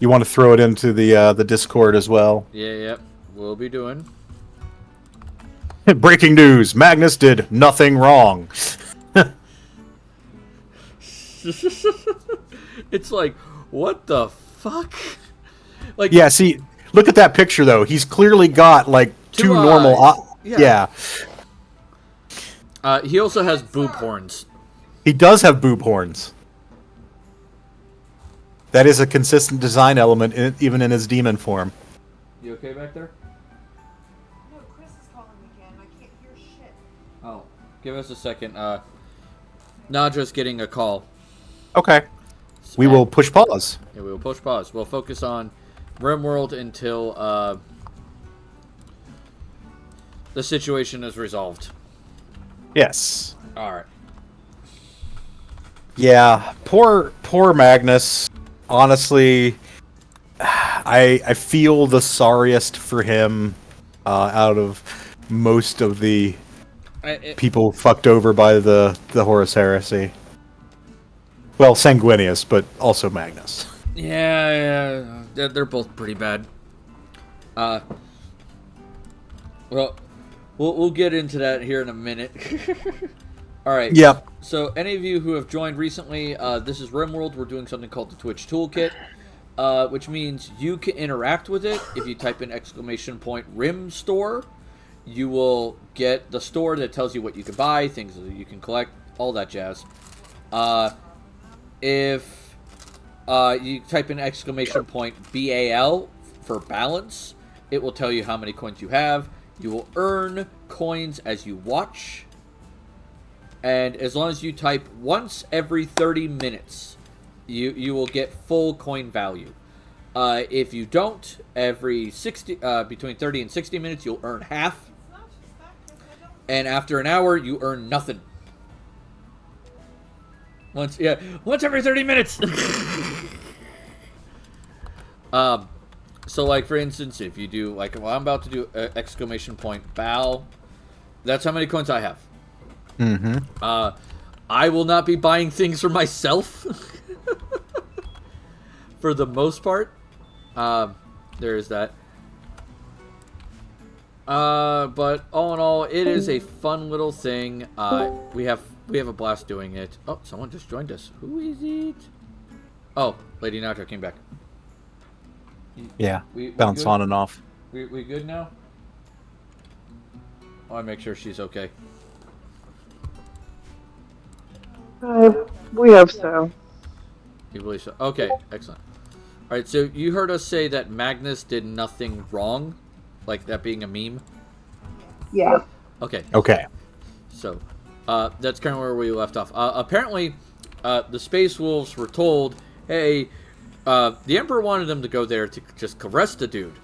want to throw it into the Discord as well. Yeah, we'll be doing. Breaking news: Magnus did nothing wrong. It's like, what the fuck? Like, Yeah, see, look at that picture though. He's clearly got like two Two normal. eyes. Yeah. Yeah, he also has boob horns. he does have boob horns. That is a consistent design element, even in his demon form. You okay back there? No, Chris is calling me again. I can't hear shit. Oh, give us a second. Nadra's getting a call. Okay, we will push pause. Yeah, we will push pause. We'll focus on Rimworld until the situation is resolved. Yes. All right. Yeah, poor Magnus. Honestly, I feel the sorriest for him out of most of the people fucked over by the Horus heresy. Well, Sanguinius, but also Magnus. Yeah, they're both pretty bad. Well, we'll get into that here in a minute. All right. Yep. So, any of you who have joined recently, this is Rimworld. We're doing something called the Twitch Toolkit, which means you can interact with it. If you type in !Rim Store, you will get the store that tells you what you can buy, things that you can collect, all that jazz. If you type in !BAL for balance, it will tell you how many coins you have. You will earn coins as you watch. And as long as you type once every 30 minutes, you will get full coin value. If you don't, every 60 between 30 and 60 minutes, you'll earn half. And after an hour, you earn nothing. Once every 30 minutes. So, like, for instance, if you do, like, well, I'm about to do !BAL, that's how many coins I have. Mm-hmm. I will not be buying things for myself. For the most part. There is that. But all in all, it is a fun little thing. We have a blast doing it. Oh, someone just joined us. Who is it? Oh, Lady Natra came back. Yeah, We bounce good? on and off. We good now? I want to make sure she's okay. We hope so. You believe so? Okay, excellent. All right, so you heard us say that Magnus did nothing wrong, like that being a meme. Yeah. Okay. Okay. So, that's kind of where we left off. Apparently, the Space Wolves were told, "Hey, the Emperor wanted them to go there to just caress the dude."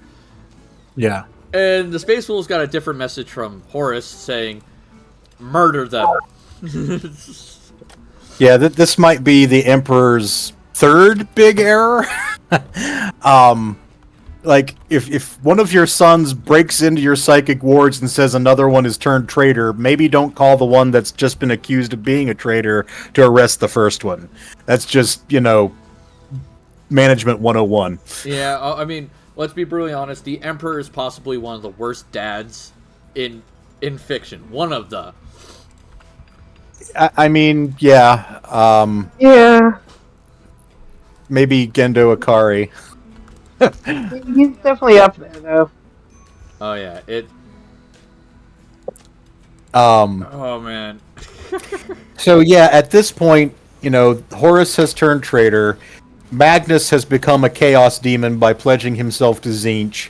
Yeah. And the Space Wolves got a different message from Horus saying, "Murder them." Yeah, this might be the Emperor's third big error. Like, if one of your sons breaks into your psychic wards and says another one is turned traitor, maybe don't call the one that's just been accused of being a traitor to arrest the first one. That's just, Management 101. Yeah, I mean, let's be brutally honest. The Emperor is possibly one of the worst dads in fiction. One of the. I mean, yeah. Yeah. Maybe Gendo Akari. He's definitely up there, though. Oh yeah, Oh man. So yeah, at this point, Horus has turned traitor. Magnus has become a chaos demon by pledging himself to Tzeentch.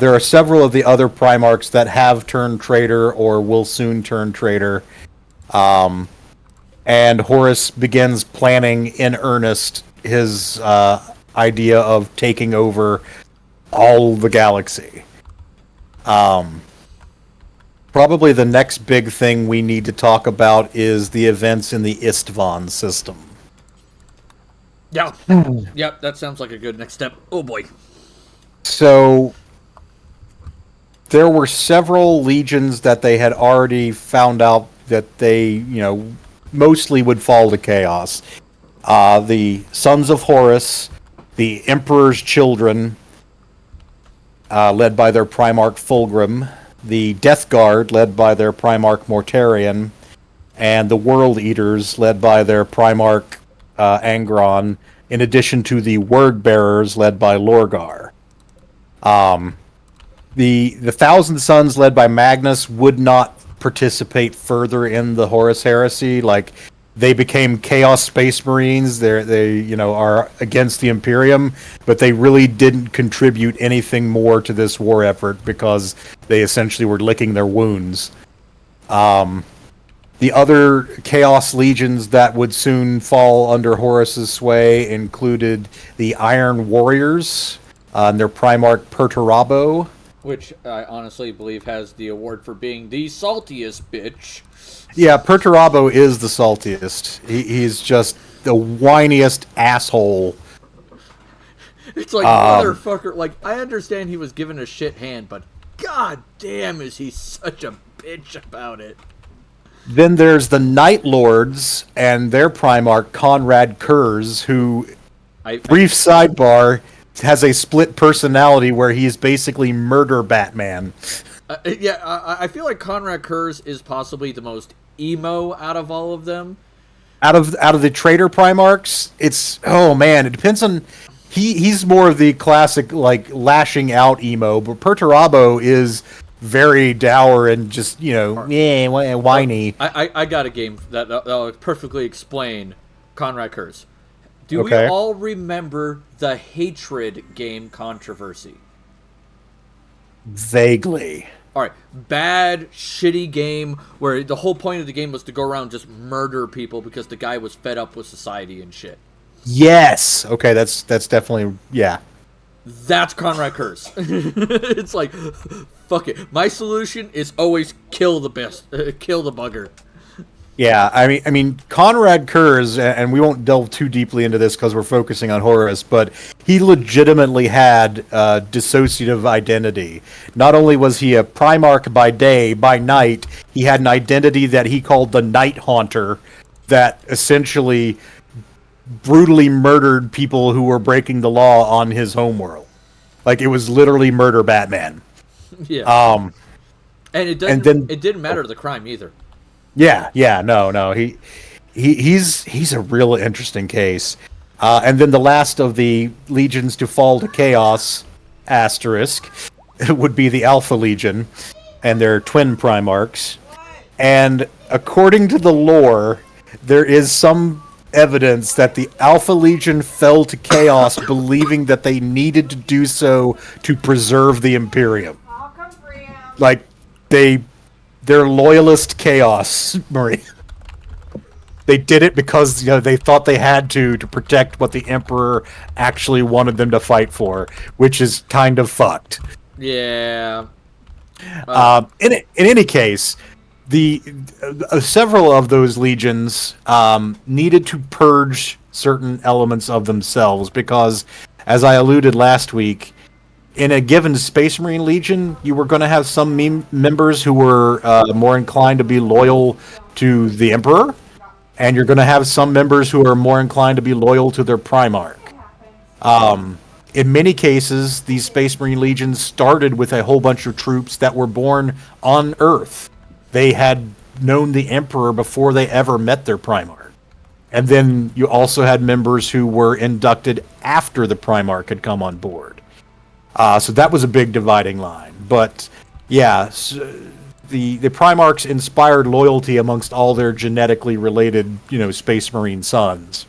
There are several of the other Primarchs that have turned traitor or will soon turn traitor. And Horus begins planning in earnest his idea of taking over all the galaxy. Probably the next big thing we need to talk about is the events in the Istvan system. Yeah. Yep, that sounds like a good next step. Oh boy. So there were several legions that they had already found out that they, mostly would fall to chaos. The Sons of Horus, the Emperor's Children, led by their Primarch Fulgrim, the Death Guard, led by their Primarch Mortarion, and the World Eaters, led by their Primarch Angron, in addition to the Word Bearers, led by Lorgar. The Thousand Sons, led by Magnus, would not participate further in the Horus Heresy. Like, they became Chaos Space Marines. They are against the Imperium, but they really didn't contribute anything more to this war effort because they essentially were licking their wounds. The other Chaos Legions that would soon fall under Horus's sway included the Iron Warriors and their Primarch Perturabo. Which I honestly believe has the award for being the saltiest bitch. Yeah, Perturabo is the saltiest. He's just the whiniest asshole. It's like, motherfucker, like, I understand he was given a shit hand, but god damn is he such a bitch about it. Then there's the Night Lords and their Primarch, Conrad Kurz, who, brief sidebar, has a split personality where he is basically murder Batman. I feel like Conrad Kurz is possibly the most emo out of all of them. Out of the traitor Primarchs, it depends on. He's more of the classic like lashing out emo, but Perturabo is very dour and just whiny. I got a game that'll perfectly explain Conrad Kurz. Do we all remember the Hatred game controversy? Vaguely. All right, bad, shitty game where the whole point of the game was to go around and just murder people because the guy was fed up with society and shit. Yes. Okay, that's definitely That's Conrad Kurz. It's like, fuck it. My solution is always kill the bugger. Yeah, I mean, Conrad Kurz, and we won't delve too deeply into this because we're focusing on Horus, but he legitimately had dissociative identity. Not only was he a Primarch by day, by night, he had an identity that he called the Night Haunter that essentially brutally murdered people who were breaking the law on his homeworld. Like, it was literally murder Batman. Yeah. And it didn't matter the crime either. Yeah, no. He's a real interesting case. And then the last of the legions to fall to chaos, asterisk, would be the Alpha Legion and their twin Primarchs. And according to the lore, there is some evidence that the Alpha Legion fell to chaos believing that they needed to do so to preserve the Imperium. Like, they're loyalist chaos Marine. They did it because they thought they had to protect what the Emperor actually wanted them to fight for, which is kind of fucked. Yeah. In any case, the several of those legions needed to purge certain elements of themselves because, as I alluded last week, in a given Space Marine Legion, you were going to have some members who were more inclined to be loyal to the Emperor, and you're going to have some members who are more inclined to be loyal to their Primarch. In many cases, these Space Marine Legions started with a whole bunch of troops that were born on Earth. They had known the Emperor before they ever met their Primarch. And then you also had members who were inducted after the Primarch had come on board. So that was a big dividing line. But, yeah, the Primarchs inspired loyalty amongst all their genetically related, Space Marine sons.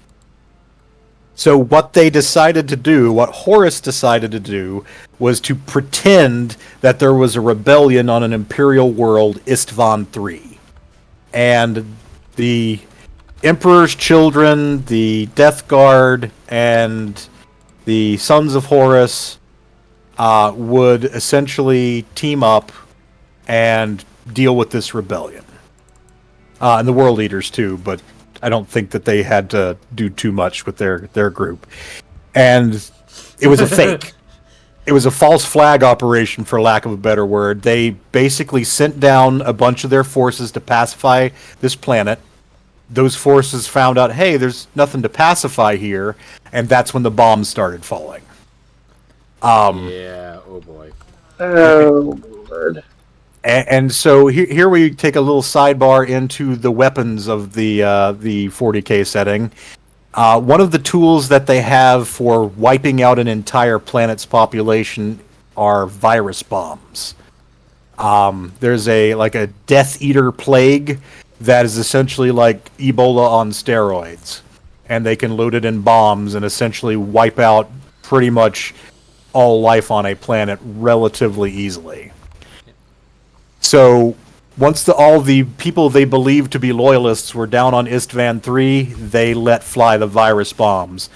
So what they decided to do, what Horus decided to do, was to pretend that there was a rebellion on an Imperial world, Istvan III. And the Emperor's Children, the Death Guard, and the Sons of Horus would essentially team up and deal with this rebellion. And the World Eaters too, but I don't think that they had to do too much with their group. And it was a fake. It was a false flag operation, for lack of a better word. They basically sent down a bunch of their forces to pacify this planet. Those forces found out, hey, there's nothing to pacify here, and that's when the bombs started falling. Yeah, oh boy. Oh, Lord. And so here we take a little sidebar into the weapons of the 40K setting. One of the tools that they have for wiping out an entire planet's population are virus bombs. There's a Death Eater plague that is essentially like Ebola on steroids, and they can load it in bombs and essentially wipe out pretty much all life on a planet relatively easily. So once all the people they believed to be loyalists were down on Istvan 3, they let fly the virus bombs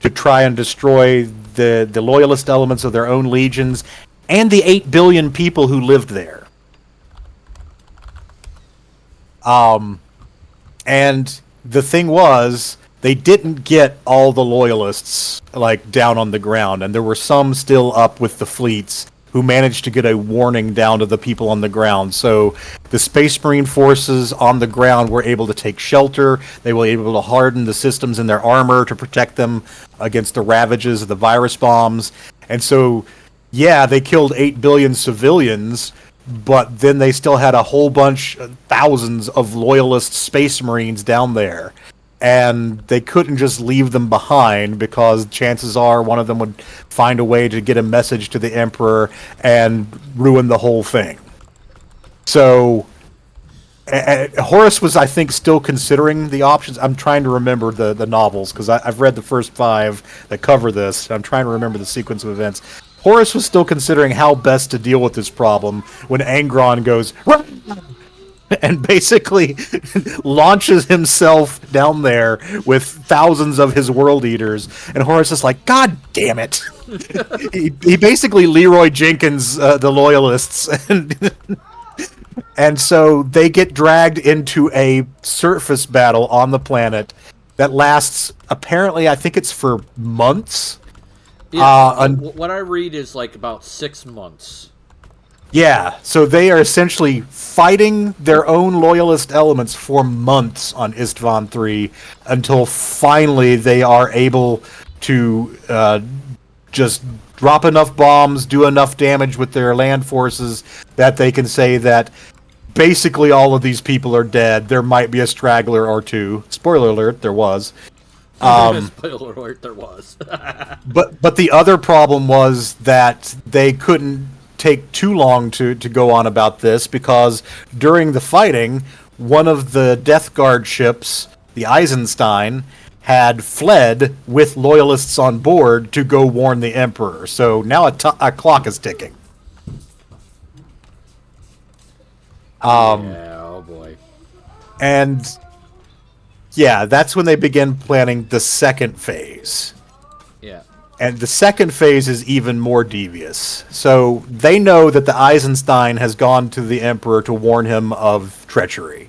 to try and destroy the loyalist elements of their own legions and the 8 billion people who lived there. And the thing was, they didn't get all the loyalists down on the ground, and there were some still up with the fleets who managed to get a warning down to the people on the ground. So the Space Marine forces on the ground were able to take shelter. They were able to harden the systems in their armor to protect them against the ravages of the virus bombs. And so, yeah, they killed 8 billion civilians, but then they still had a whole bunch, thousands of loyalist Space Marines down there. And they couldn't just leave them behind, because chances are one of them would find a way to get a message to the Emperor and ruin the whole thing. So Horus was, I think, still considering the options. I'm trying to remember the novels, because I've read the first 5 that cover this. I'm trying to remember the sequence of events. Horus was still considering how best to deal with this problem when Angron goes... and basically launches himself down there with thousands of his world eaters, and Horus is like, God damn it! he basically Leroy Jenkins the loyalists, and so they get dragged into a surface battle on the planet that lasts, apparently, I think it's for months. Yeah, what I read is about 6 months. Yeah, so they are essentially fighting their own loyalist elements for months on Istvan 3 until finally they are able to just drop enough bombs, do enough damage with their land forces that they can say that basically all of these people are dead. There might be a straggler or two. Spoiler alert, there was. Spoiler alert, there was. But the other problem was that they couldn't take too long to go on about this, because during the fighting, one of the Death Guard ships, the Eisenstein, had fled with loyalists on board to go warn the Emperor. So now a clock is ticking. Yeah, oh boy. And yeah, that's when they begin planning the second phase. Yeah. And the second phase is even more devious. So they know that the Eisenstein has gone to the Emperor to warn him of treachery.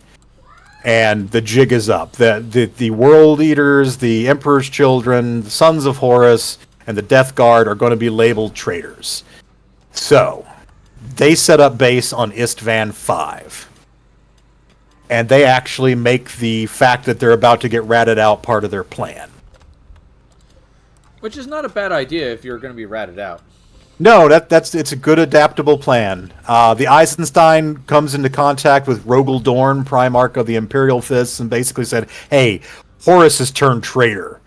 And the jig is up. The World Eaters, the Emperor's Children, the Sons of Horus, and the Death Guard are going to be labeled traitors. So they set up base on Istvan 5. And they actually make the fact that they're about to get ratted out part of their plan. Which is not a bad idea if you're going to be ratted out. No, it's a good adaptable plan. The Eisenstein comes into contact with Rogel Dorn, Primarch of the Imperial Fists, and basically said, hey, Horus has turned traitor.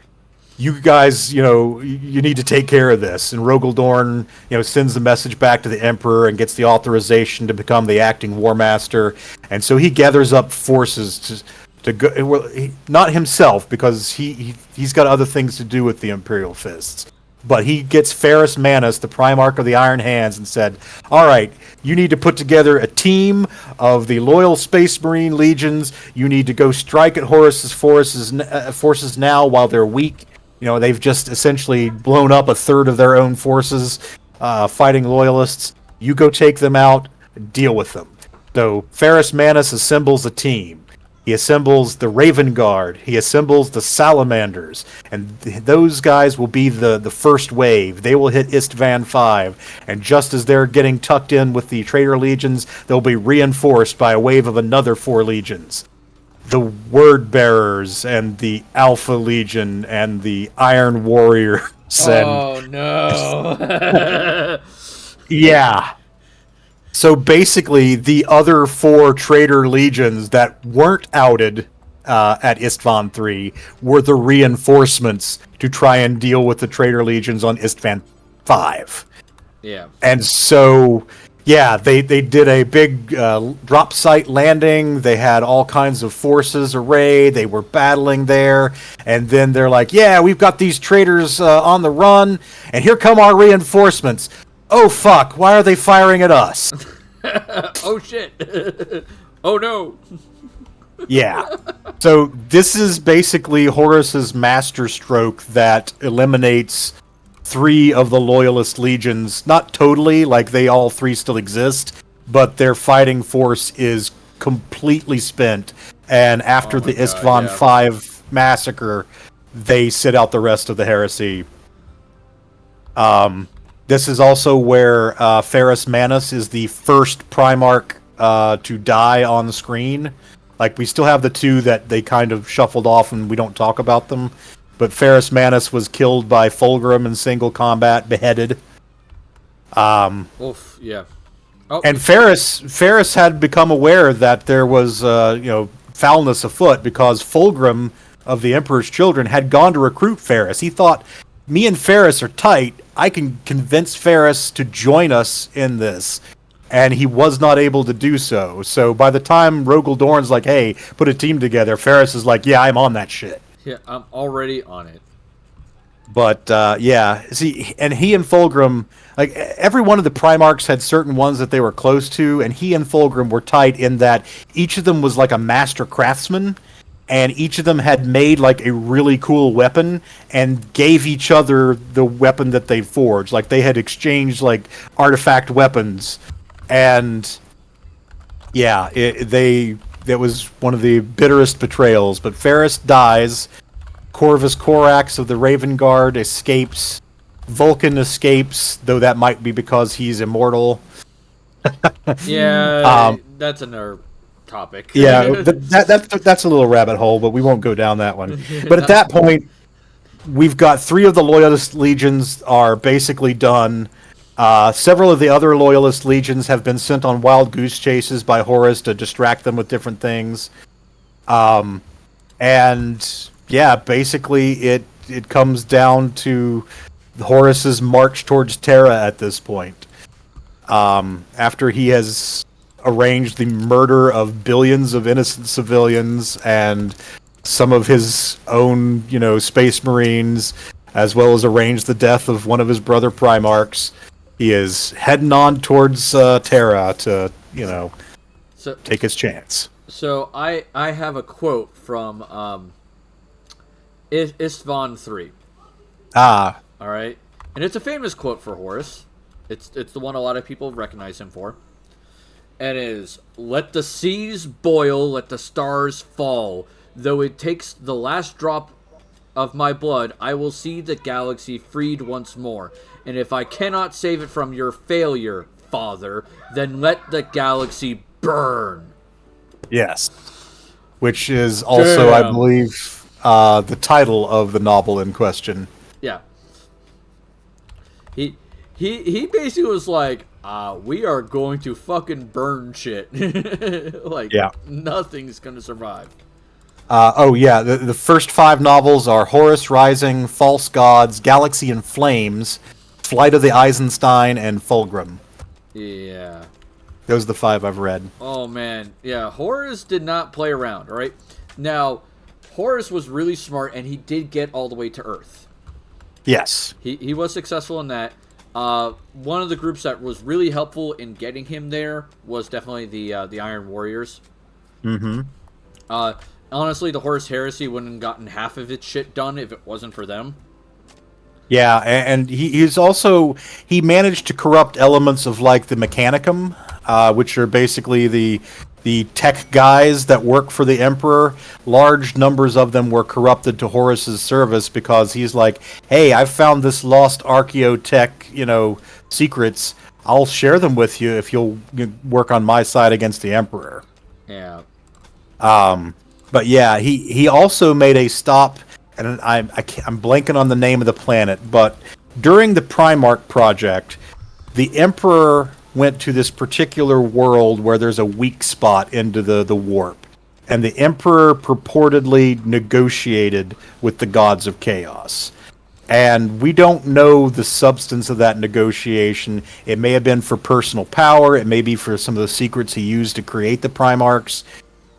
You guys, you need to take care of this. And Rogel Dorn, sends the message back to the Emperor and gets the authorization to become the acting War Master. And so he gathers up forces to go, well, not himself, because he's got other things to do with the Imperial Fists. But he gets Ferrus Manus, the Primarch of the Iron Hands, and said, all right, you need to put together a team of the loyal Space Marine legions. You need to go strike at Horus's forces now while they're weak. They've just essentially blown up a third of their own forces fighting loyalists. You go take them out, deal with them. So Ferrus Manus assembles a team. He assembles the Raven Guard. He assembles the Salamanders. And those guys will be the first wave. They will hit Istvan 5. And just as they're getting tucked in with the Traitor Legions, they'll be reinforced by a wave of another 4 legions. The Word Bearers and the Alpha Legion and the Iron Warriors. Oh, no. Yeah. So basically, the other 4 traitor legions that weren't outed at Istvan 3 were the reinforcements to try and deal with the traitor legions on Istvan 5. Yeah. And so, yeah, they did a big drop site landing. They had all kinds of forces arrayed. They were battling there. And then they're like, yeah, we've got these traitors on the run. And here come our reinforcements. Oh, fuck. Why are they firing at us? Oh, shit. Oh, no. Yeah. So this is basically Horus's master stroke that eliminates 3 of the Loyalist legions. Not totally, like they all 3 still exist, but their fighting force is completely spent. And after the Istvan 5 massacre, they sit out the rest of the heresy. This is also where Ferrus Manus is the first Primarch to die on the screen. Like, we still have the 2 that they kind of shuffled off and we don't talk about them. But Ferrus Manus was killed by Fulgrim in single combat, beheaded. Oof, yeah. Oh. And Ferrus had become aware that there was, foulness afoot because Fulgrim of the Emperor's Children had gone to recruit Ferrus. He thought, me and Ferrus are tight. I can convince Ferrus to join us in this. And he was not able to do so. So by the time Rogel Dorn's like, hey, put a team together, Ferrus is like, yeah, I'm on that shit. Yeah, I'm already on it. But, see, and he and Fulgrim, like, every one of the Primarchs had certain ones that they were close to, and he and Fulgrim were tight in that each of them was like a master craftsman, and each of them had made like a really cool weapon and gave each other the weapon that they forged. Like, they had exchanged like artifact weapons, and yeah, that was one of the bitterest betrayals. But Ferrus dies. Corvus Corax of the Raven Guard escapes. Vulcan escapes, though that might be because he's immortal. Yeah, that's another topic. Yeah, that's a little rabbit hole, but we won't go down that one. But at that point, we've got 3 of the Loyalist legions are basically done. Several of the other Loyalist legions have been sent on wild goose chases by Horus to distract them with different things. And yeah, basically it comes down to Horus's march towards Terra at this point. After he has arranged the murder of billions of innocent civilians and some of his own, space marines, as well as arranged the death of one of his brother Primarchs, he is heading on towards Terra to, take his chance. So I have a quote from Istvan 3. Ah. All right, and it's a famous quote for Horus. It's the one a lot of people recognize him for. And it is, "Let the seas boil, let the stars fall. Though it takes the last drop of my blood, I will see the galaxy freed once more. And if I cannot save it from your failure, Father, then let the galaxy burn." Yes. Which is also, I believe, the title of the novel in question. Yeah. He basically was like, we are going to fucking burn shit. Nothing's going to survive. The first 5 novels are Horus Rising, False Gods, Galaxy in Flames, Flight of the Eisenstein, and Fulgrim. Yeah. Those are the 5 I've read. Oh, man. Yeah, Horus did not play around, all right? Now, Horus was really smart, and he did get all the way to Earth. Yes. He was successful in that. One of the groups that was really helpful in getting him there was definitely the Iron Warriors. Mm-hmm. Honestly, the Horus Heresy wouldn't have gotten half of its shit done if it wasn't for them. Yeah, and he managed to corrupt elements of like the Mechanicum, which are basically the the tech guys that work for the Emperor, large numbers of them were corrupted to Horus's service because he's like, hey, I've found this lost archaeotech, secrets. I'll share them with you if you'll work on my side against the Emperor. Yeah. But yeah, he also made a stop, and I'm blanking on the name of the planet, but during the Primarch project, the Emperor went to this particular world where there's a weak spot into the warp, and the Emperor purportedly negotiated with the gods of chaos. And we don't know the substance of that negotiation. It may have been for personal power. It may be for some of the secrets he used to create the Primarchs.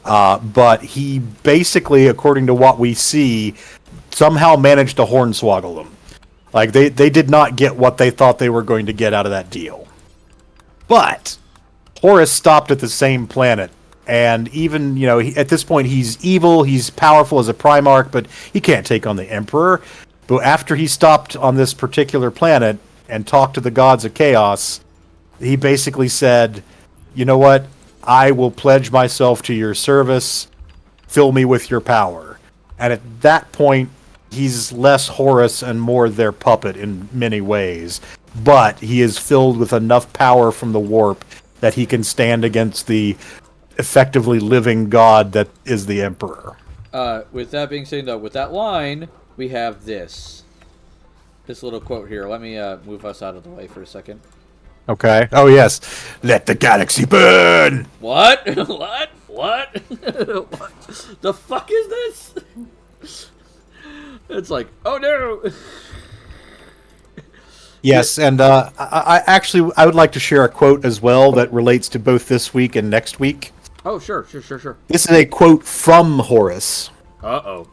But he basically, according to what we see, somehow managed to hornswoggle them. Like, they did not get what they thought they were going to get out of that deal. But Horus stopped at the same planet. And even, at this point, he's evil, he's powerful as a Primarch, but he can't take on the Emperor. But after he stopped on this particular planet and talked to the gods of chaos, he basically said, you know what? I will pledge myself to your service. Fill me with your power. And at that point, he's less Horus and more their puppet in many ways. But he is filled with enough power from the warp that he can stand against the effectively living god that is the Emperor. With that being said, though, with that line, we have this little quote here. Let me move us out of the way for a second. Okay. Oh, yes. Let the galaxy burn! What? What? What? What the fuck is this? It's like, oh no! Yes, and I would like to share a quote as well that relates to both this week and next week. Oh, sure. This is a quote from Horus. Uh-oh.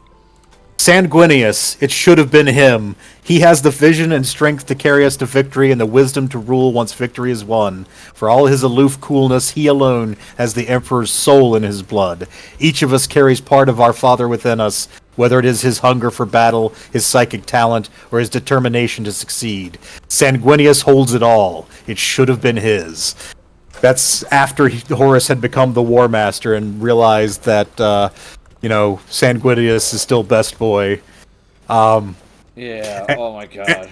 Sanguinius, it should have been him. He has the vision and strength to carry us to victory and the wisdom to rule once victory is won. For all his aloof coolness, he alone has the Emperor's soul in his blood. Each of us carries part of our Father within us, whether it is his hunger for battle, his psychic talent, or his determination to succeed. Sanguinius holds it all. It should have been his. That's after Horus had become the War Master and realized that, Sanguinius is still best boy. Yeah, oh my god.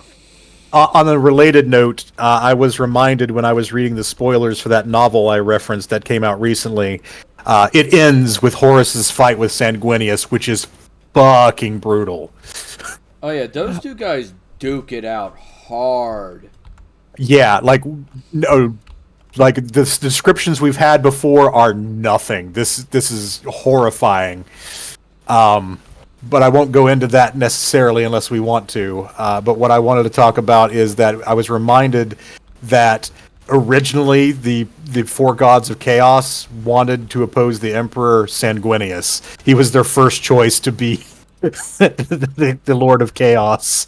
On a related note, I was reminded when I was reading the spoilers for that novel I referenced that came out recently, it ends with Horus's fight with Sanguinius, which is fucking brutal. Oh yeah, those two guys duke it out hard. Yeah, the descriptions we've had before are nothing. This is horrifying. But I won't go into that necessarily unless we want to. But what I wanted to talk about is that I was reminded that originally the four gods of chaos wanted to oppose the Emperor Sanguinius. He was their first choice to be the Lord of Chaos.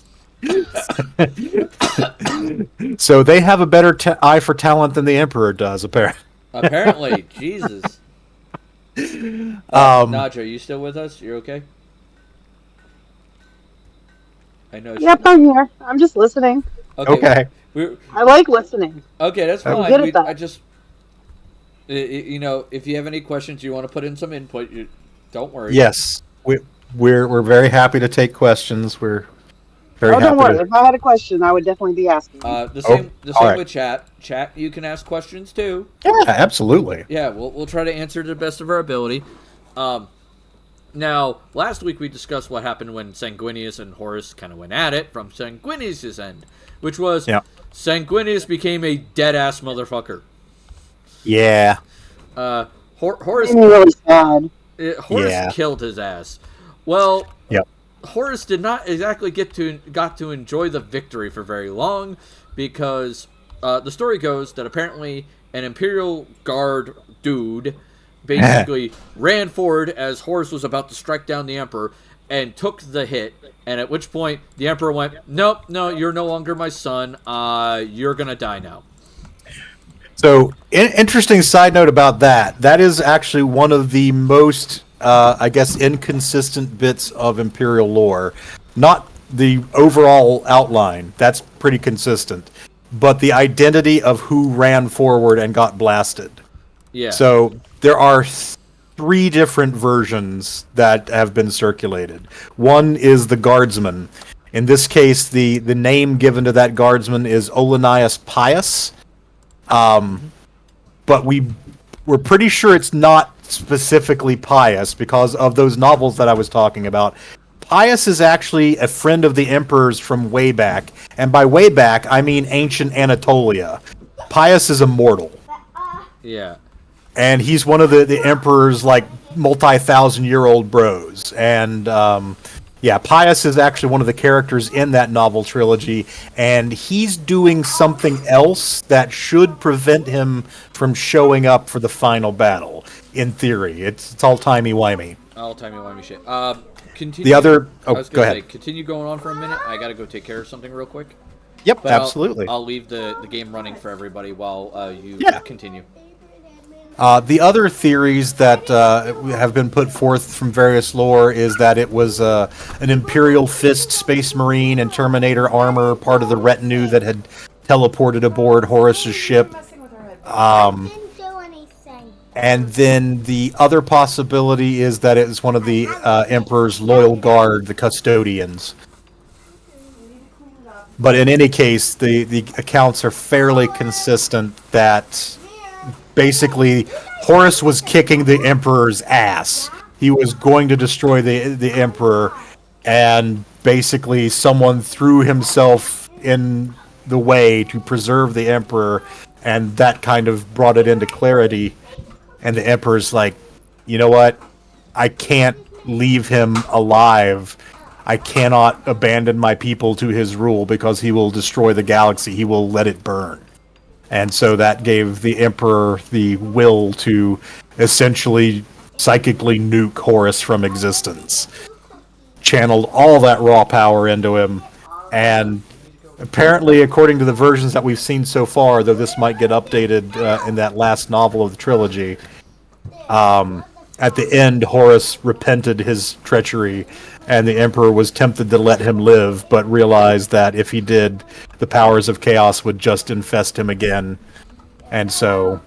So they have a better eye for talent than the Emperor does, apparently. Apparently, Jesus. Naja, are you still with us? You're okay? I know. Yep, I'm here. I'm just listening. Okay. I like listening. Okay, that's fine. I'm good at that. I just, if you have any questions, you want to put in some input, don't worry. Yes, we're very happy to take questions. We're very happy. Don't worry. If I had a question, I would definitely be asking. The same right. with chat. Chat, you can ask questions too. Yeah, absolutely. Yeah, we'll try to answer to the best of our ability. Now, last week we discussed what happened when Sanguinius and Horus kind of went at it from Sanguinius' end, which was Sanguinius became a dead-ass motherfucker. Yeah. Made Horus me really sad. Horus killed his ass. Well, yep. Horus did not exactly got to enjoy the victory for very long because the story goes that apparently an Imperial Guard dude basically ran forward as Horus was about to strike down the Emperor and took the hit, and at which point the Emperor went, nope, no, you're no longer my son, you're gonna die now. So, interesting side note about that. That is actually one of the most, inconsistent bits of Imperial lore. Not the overall outline, that's pretty consistent, but the identity of who ran forward and got blasted. Yeah. So, there are 3 different versions that have been circulated. One is the Guardsman. In this case, the name given to that Guardsman is Olanias Pius. But we're pretty sure it's not specifically Pius because of those novels that I was talking about. Pius is actually a friend of the Emperor's from way back. And by way back, I mean ancient Anatolia. Pius is immortal. Yeah. And he's one of the Emperor's, like, multi-thousand-year-old bros. And, yeah, Pius is actually one of the characters in that novel trilogy. And he's doing something else that should prevent him from showing up for the final battle, in theory. It's all timey-wimey. All timey-wimey shit. Continue. The other... I Oh, was go gonna ahead. say, continue going on for a minute. I gotta go take care of something real quick. Yep, But absolutely. I'll leave the game running for everybody while you continue. The other theories that have been put forth from various lore is that it was an Imperial Fist Space Marine and Terminator armor, part of the retinue that had teleported aboard Horus's ship. Didn't do anything. And then the other possibility is that it was one of the Emperor's loyal guard, the Custodians. But in any case, the accounts are fairly consistent that basically Horus was kicking the Emperor's ass. He was going to destroy the Emperor, and basically someone threw himself in the way to preserve the Emperor, and that kind of brought it into clarity. And the Emperor's like, you know what? I can't leave him alive. I cannot abandon my people to his rule because he will destroy the galaxy. He will let it burn. And so that gave the Emperor the will to essentially psychically nuke Horus from existence. Channeled all that raw power into him. And apparently, according to the versions that we've seen so far, though this might get updated in that last novel of the trilogy, at the end, Horus repented his treachery, and the Emperor was tempted to let him live, but realized that if he did, the powers of chaos would just infest him again, and so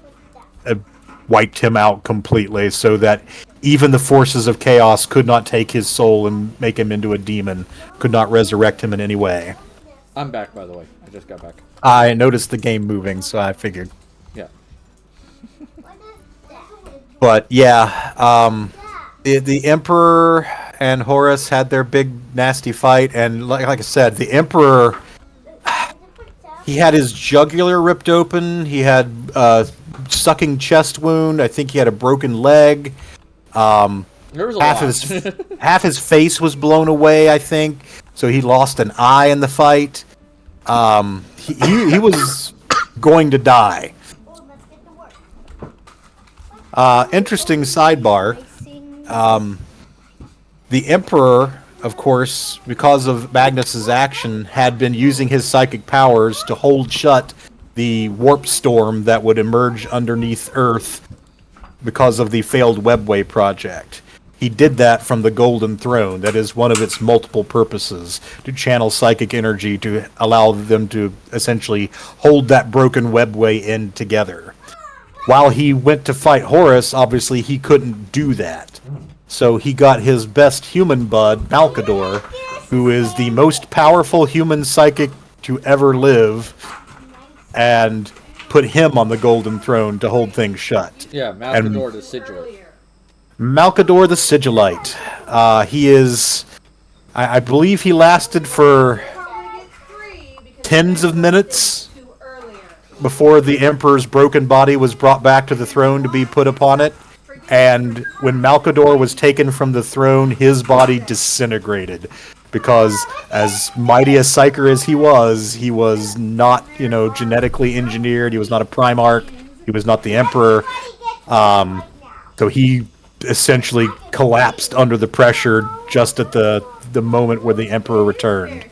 wiped him out completely, so that even the forces of chaos could not take his soul and make him into a demon, could not resurrect him in any way. I'm back, by the way. I just got back. I noticed the game moving, so I figured. Yeah. But yeah, the Emperor and Horus had their big nasty fight, and like I said, the Emperor, he had his jugular ripped open. He had sucking chest wound. I think he had a broken leg. There was a lot. Half his face was blown away, I think. So he lost an eye in the fight. He was going to die. Interesting sidebar. The Emperor, of course, because of Magnus's action, had been using his psychic powers to hold shut the warp storm that would emerge underneath Earth because of the failed Webway project. He did that from the Golden Throne. That is one of its multiple purposes, to channel psychic energy to allow them to essentially hold that broken webway in together. While he went to fight Horus, obviously he couldn't do that. So he got his best human bud, Malkador, who is the most powerful human psychic to ever live, and put him on the Golden Throne to hold things shut. Yeah, Malkador the Sigilite. Malkador the Sigilite. He is... I believe he lasted for tens of minutes before the Emperor's broken body was brought back to the throne to be put upon it. And when Malkador was taken from the throne, his body disintegrated. Because as mighty a psyker as he was not, genetically engineered. He was not a Primarch. He was not the Emperor. So he essentially collapsed under the pressure just at the moment where the Emperor returned.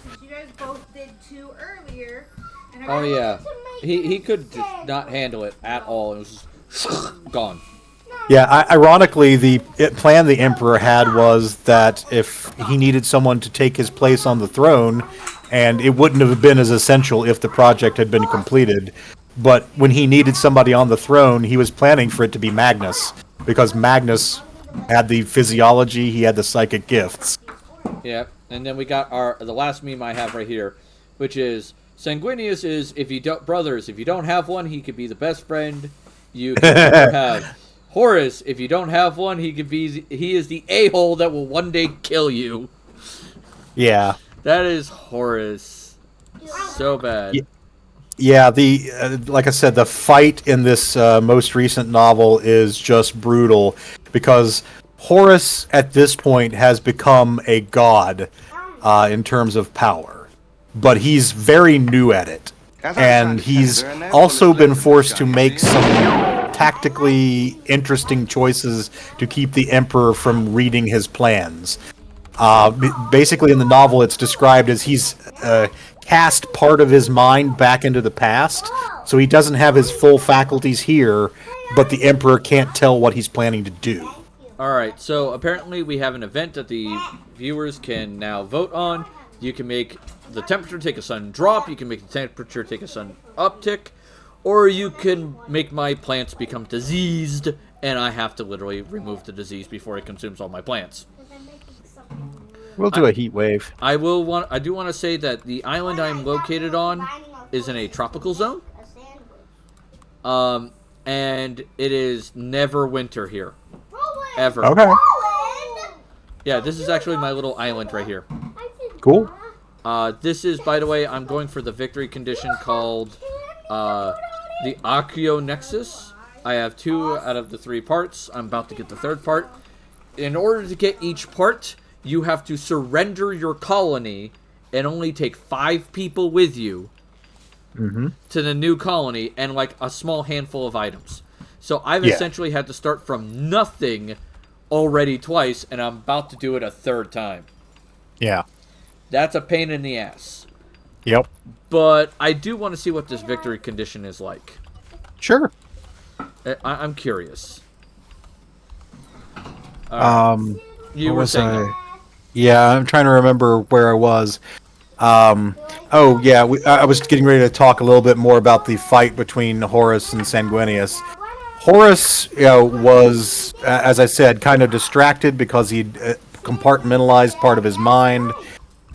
Oh yeah, he could just not handle it at all. It was just gone. Yeah, ironically, the plan the Emperor had was that if he needed someone to take his place on the throne, and it wouldn't have been as essential if the project had been completed, but when he needed somebody on the throne, he was planning for it to be Magnus, because Magnus had the physiology, he had the psychic gifts. Yeah, and then we got the last meme I have right here, which is Sanguinius is if you don't have one, he could be the best friend you could ever have. Horus, if you don't have one, he is the a-hole that will one day kill you. Yeah. That is Horus. So bad. Yeah, like I said, the fight in this most recent novel is just brutal because Horus at this point has become a god in terms of power, but he's very new at it, and he's also been forced to make some tactically interesting choices to keep the Emperor from reading his plans. Basically, in the novel, it's described as he's cast part of his mind back into the past, so he doesn't have his full faculties here, but the Emperor can't tell what he's planning to do. Alright, so apparently we have an event that the viewers can now vote on. You can make the temperature take a sudden drop, you can make the temperature take a sudden uptick, or you can make my plants become diseased, and I have to literally remove the disease before it consumes all my plants. We'll do a heat wave. I do want to say that the island I'm located on is in a tropical zone. And it is never winter here. Ever. Okay. Yeah, this is actually my little island right here. Cool. This is, by the way, I'm going for the victory condition called the Accio Nexus. I have 2 out of the 3 parts. I'm about to get the 3rd part. In order to get each part, you have to surrender your colony and only take 5 people with you to the new colony and like a small handful of items. So I've essentially had to start from nothing already twice, and I'm about to do it a 3rd time. Yeah. That's a pain in the ass. Yep. But I do want to see what this victory condition is like. Sure. I'm curious. You were saying. Yeah, I'm trying to remember where I was. I was getting ready to talk a little bit more about the fight between Horus and Sanguinius. Horus, was, as I said, kind of distracted because he'd compartmentalized part of his mind,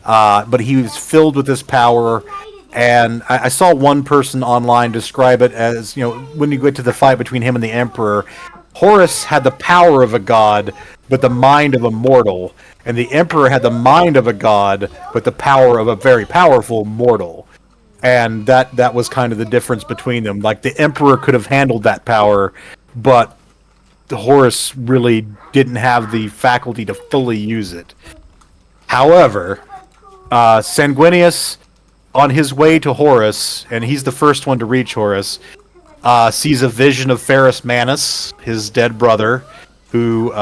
but he was filled with this power. And I saw one person online describe it as, when you get to the fight between him and the Emperor, Horus had the power of a god, but the mind of a mortal. And the Emperor had the mind of a god, but the power of a very powerful mortal. And that was kind of the difference between them. Like, the Emperor could have handled that power, but Horus really didn't have the faculty to fully use it. However, Sanguinius, on his way to Horus, and he's the first one to reach Horus, sees a vision of Ferrus Manus, his dead brother, who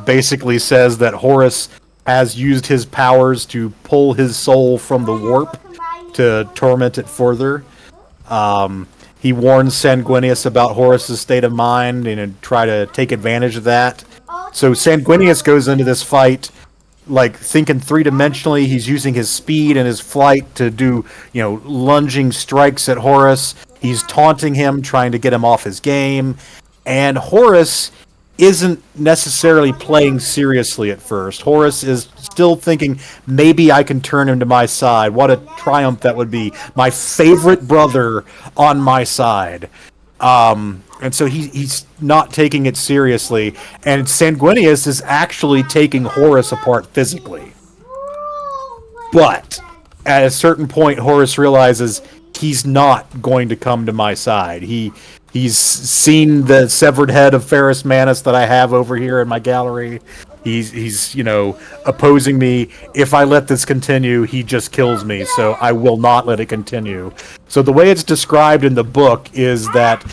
basically says that Horus has used his powers to pull his soul from the warp to torment it further. He warns Sanguinius about Horus's state of mind and try to take advantage of that. So Sanguinius goes into this fight like thinking 3-dimensionally. He's using his speed and his flight to do, lunging strikes at Horus. He's taunting him, trying to get him off his game. And Horus isn't necessarily playing seriously at first. Horus is still thinking, maybe I can turn him to my side. What a triumph that would be. My favorite brother on my side. And so he's not taking it seriously. And Sanguinius is actually taking Horus apart physically. But at a certain point, Horus realizes he's not going to come to my side. He's seen the severed head of Ferrus Manus that I have over here in my gallery. He's opposing me. If I let this continue, he just kills me. So I will not let it continue. So the way it's described in the book is that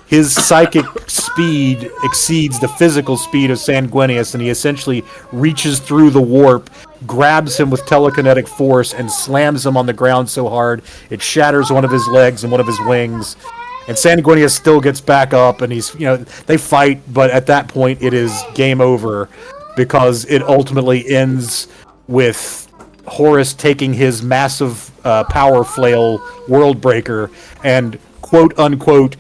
his psychic speed exceeds the physical speed of Sanguinius, and he essentially reaches through the warp, grabs him with telekinetic force, and slams him on the ground so hard it shatters one of his legs and one of his wings. And Sanguinius still gets back up, and they fight, but at that point it is game over, because it ultimately ends with Horus taking his massive power flail, Worldbreaker, and quote-unquote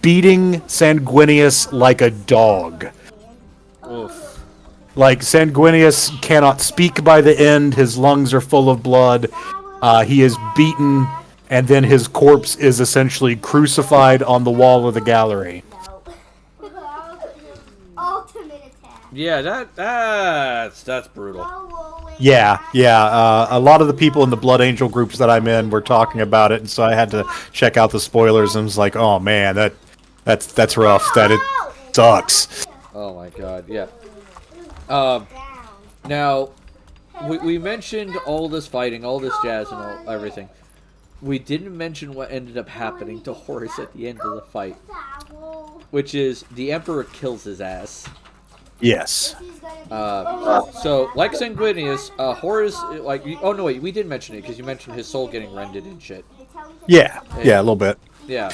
beating Sanguinius like a dog. Oof. Like, Sanguinius cannot speak by the end. His lungs are full of blood. He is beaten, and then his corpse is essentially crucified on the wall of the gallery. Ultimate attack. Yeah, that's brutal. Yeah. A lot of the people in the Blood Angel groups that I'm in were talking about it, and so I had to check out the spoilers, and was like, oh man, that's rough. That it sucks. Oh my god, yeah. Now, we mentioned all this fighting, all this jazz, and everything. We didn't mention what ended up happening to Horus at the end of the fight, which is the Emperor kills his ass. Yes. So, like Sanguinius, Horus, like, oh no wait, we did mention it, because you mentioned his soul getting rended and shit. Yeah, a little bit. Yeah.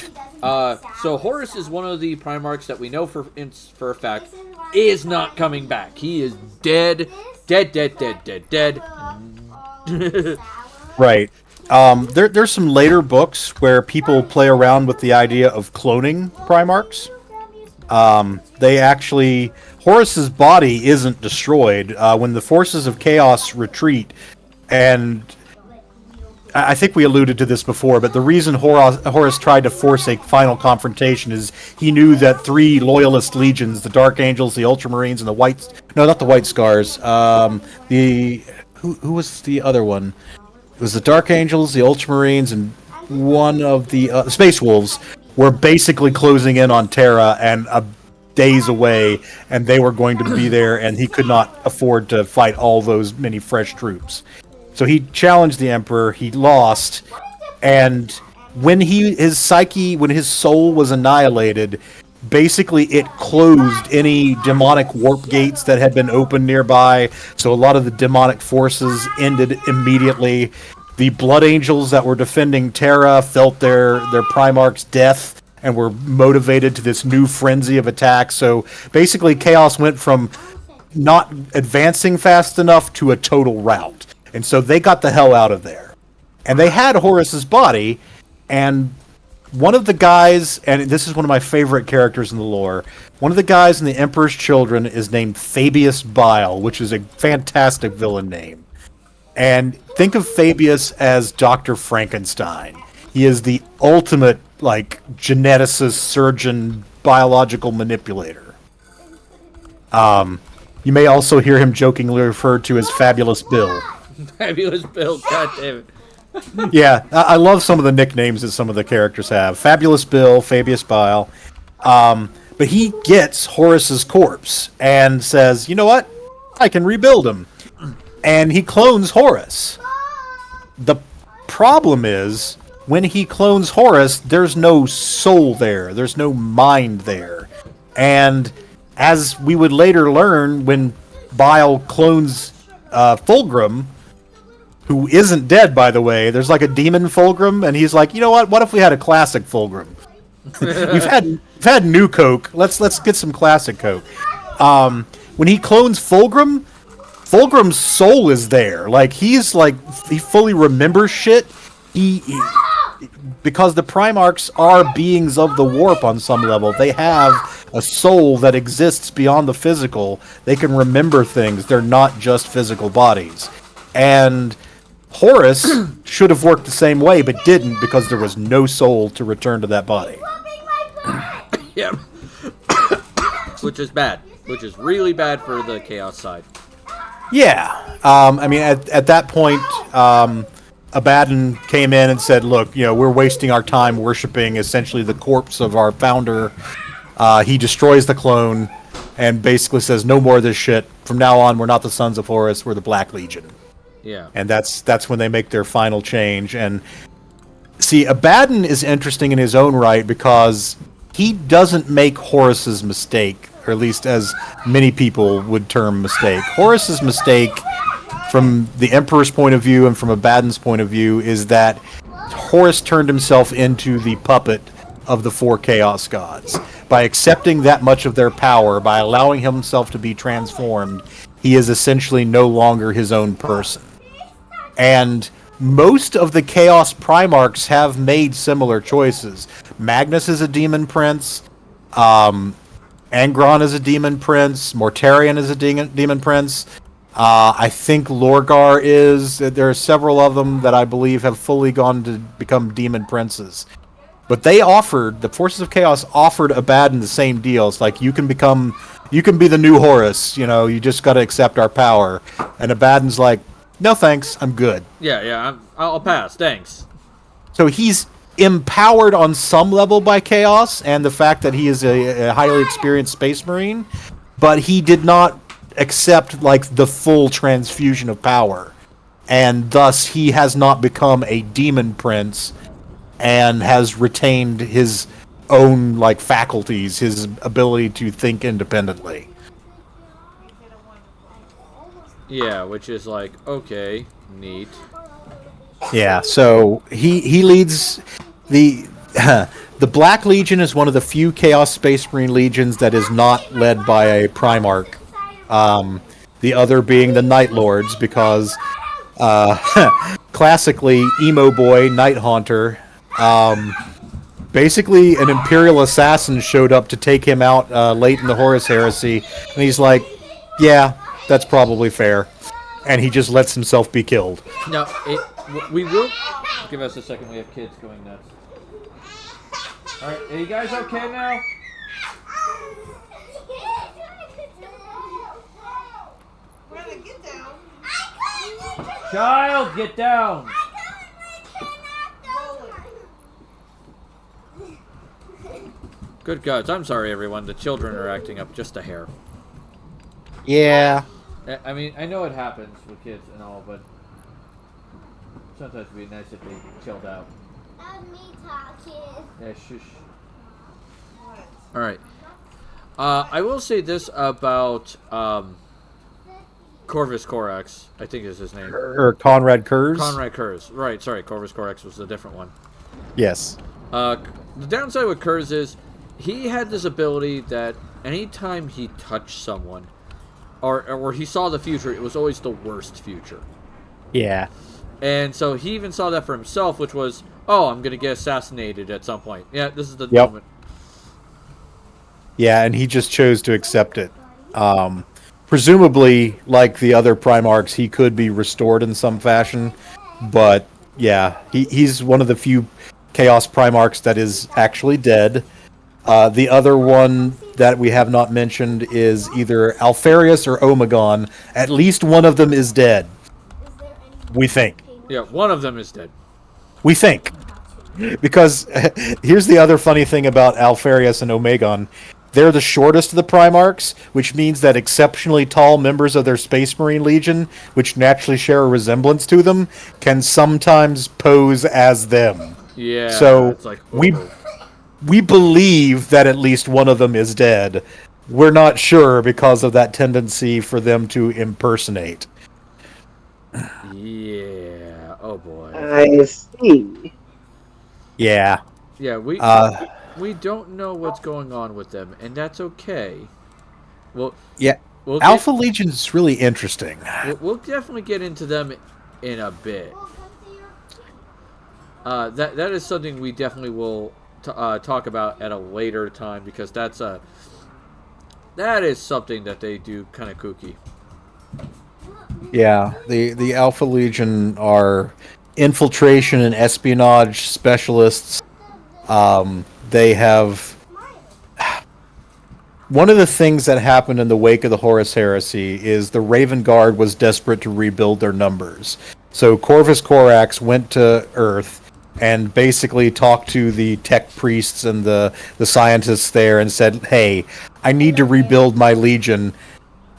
So Horus is one of the Primarchs that we know for a fact is not coming back. He is dead. Dead. Right. There's some later books where people play around with the idea of cloning Primarchs. They actually... Horus's body isn't destroyed. When the forces of Chaos retreat, and I think we alluded to this before, but the reason Horus tried to force a final confrontation is he knew that 3 loyalist legions, the Dark Angels, the Ultramarines, and the White... No, not the White Scars. Who was the other one? It was the Dark Angels, the Ultramarines, and one of the Space Wolves were basically closing in on Terra and days away, and they were going to be there, and he could not afford to fight all those many fresh troops. So he challenged the Emperor, he lost, and when his soul was annihilated, basically it closed any demonic warp gates that had been opened nearby, so a lot of the demonic forces ended immediately. The Blood Angels that were defending Terra felt their Primarch's death and were motivated to this new frenzy of attack. So basically Chaos went from not advancing fast enough to a total rout. And so they got the hell out of there. And they had Horus's body, and one of the guys, and this is one of my favorite characters in the lore, one of the guys in the Emperor's Children is named Fabius Bile, which is a fantastic villain name. And think of Fabius as Dr. Frankenstein. He is the ultimate, geneticist, surgeon, biological manipulator. You may also hear him jokingly referred to as Fabulous Bill. Fabulous Bill, god damn it. Yeah, I love some of the nicknames that some of the characters have. Fabulous Bill, Fabius Bile. But he gets Horus's corpse and says, you know what? I can rebuild him. And he clones Horus. The problem is, when he clones Horus, there's no soul there. There's no mind there. And as we would later learn, when Bile clones Fulgrim, who isn't dead, by the way, there's like a demon Fulgrim, and he's like, you know what if we had a classic Fulgrim? we've had new Coke. Let's get some classic Coke. When he clones Fulgrim's soul is there. He fully remembers shit. Because the Primarchs are beings of the warp on some level. They have a soul that exists beyond the physical. They can remember things. They're not just physical bodies. And Horus should have worked the same way, but didn't, because there was no soul to return to that body. Yeah. Which is bad. Which is really bad for the Chaos side. Yeah. At that point, Abaddon came in and said, look, we're wasting our time worshiping essentially the corpse of our founder. He destroys the clone and basically says, no more of this shit. From now on, we're not the Sons of Horus, we're the Black Legion. Yeah. And that's when they make their final change. And see, Abaddon is interesting in his own right because he doesn't make Horus's mistake, or at least as many people would term mistake. Horus's mistake, from the Emperor's point of view and from Abaddon's point of view, is that Horus turned himself into the puppet of the 4 Chaos Gods. By accepting that much of their power, by allowing himself to be transformed, he is essentially no longer his own person. And most of the Chaos Primarchs have made similar choices. Magnus is a demon prince, and Angron is a demon prince. Mortarion is a demon prince. I think Lorgar is. There are several of them that I believe have fully gone to become demon princes. But they offered, the Forces of Chaos offered Abaddon the same deal. It's like, you can be the new Horus, you just got to accept our power. And Abaddon's like, no thanks, I'm good. Yeah, I'll pass, thanks. So he's empowered on some level by Chaos and the fact that he is a highly experienced Space Marine, but he did not accept, the full transfusion of power. And thus, he has not become a demon prince and has retained his own faculties, his ability to think independently. Yeah, which is okay, neat. Yeah, so he leads the the Black Legion is one of the few Chaos Space Marine legions that is not led by a Primarch. The other being the Night Lords, because classically, Emo Boy, Night Haunter, basically an Imperial assassin showed up to take him out late in the Horus Heresy, and he's like, yeah, that's probably fair. And he just lets himself be killed. Now, we will... Give us a second, we have kids going nuts. Alright, are you guys okay now? Get down. Child, get down! Good gods, I'm sorry everyone, the children are acting up just a hair. Yeah. I mean, I know it happens with kids and all, but sometimes it'd be nice if they chilled out. That's me talking. Yeah, shush. Alright. I will say this about Corvus Corax, I think is his name. Or Conrad Kurz? Conrad Kurz. Right, sorry, Corvus Corax was a different one. Yes. The downside with Kurz is he had this ability that anytime he touched someone or he saw the future, it was always the worst future. Yeah. And so he even saw that for himself, which was, oh, I'm going to get assassinated at some point. Yeah, this is the moment. Yeah, and he just chose to accept it. Presumably, like the other Primarchs, he could be restored in some fashion. But, yeah, he's one of the few Chaos Primarchs that is actually dead. The other one that we have not mentioned is either Alfarius or Omegon. At least one of them is dead. We think. Yeah, one of them is dead. We think. Because here's the other funny thing about Alfarius and Omegon. They're the shortest of the Primarchs, which means that exceptionally tall members of their Space Marine Legion, which naturally share a resemblance to them, can sometimes pose as them. Yeah, so it's like, we believe that at least one of them is dead. We're not sure because of that tendency for them to impersonate. Yeah. Oh boy. I see. Yeah. Yeah, we don't know what's going on with them, and that's okay. Well, yeah. Alpha Legion is really interesting. We'll definitely get into them in a bit. That is something we definitely will talk about at a later time, because that is something that they do kind of kooky. Yeah, the Alpha Legion are infiltration and espionage specialists. They have... One of the things that happened in the wake of the Horus Heresy is the Raven Guard was desperate to rebuild their numbers. So Corvus Corax went to Earth and basically talked to the tech priests and the scientists there and said, hey, I need to rebuild my legion.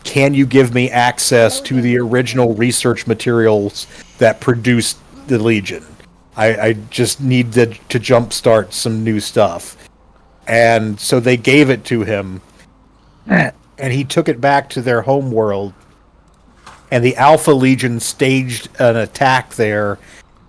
Can you give me access to the original research materials that produced the legion? I just need to jumpstart some new stuff. And so they gave it to him, and he took it back to their home world. And the Alpha Legion staged an attack there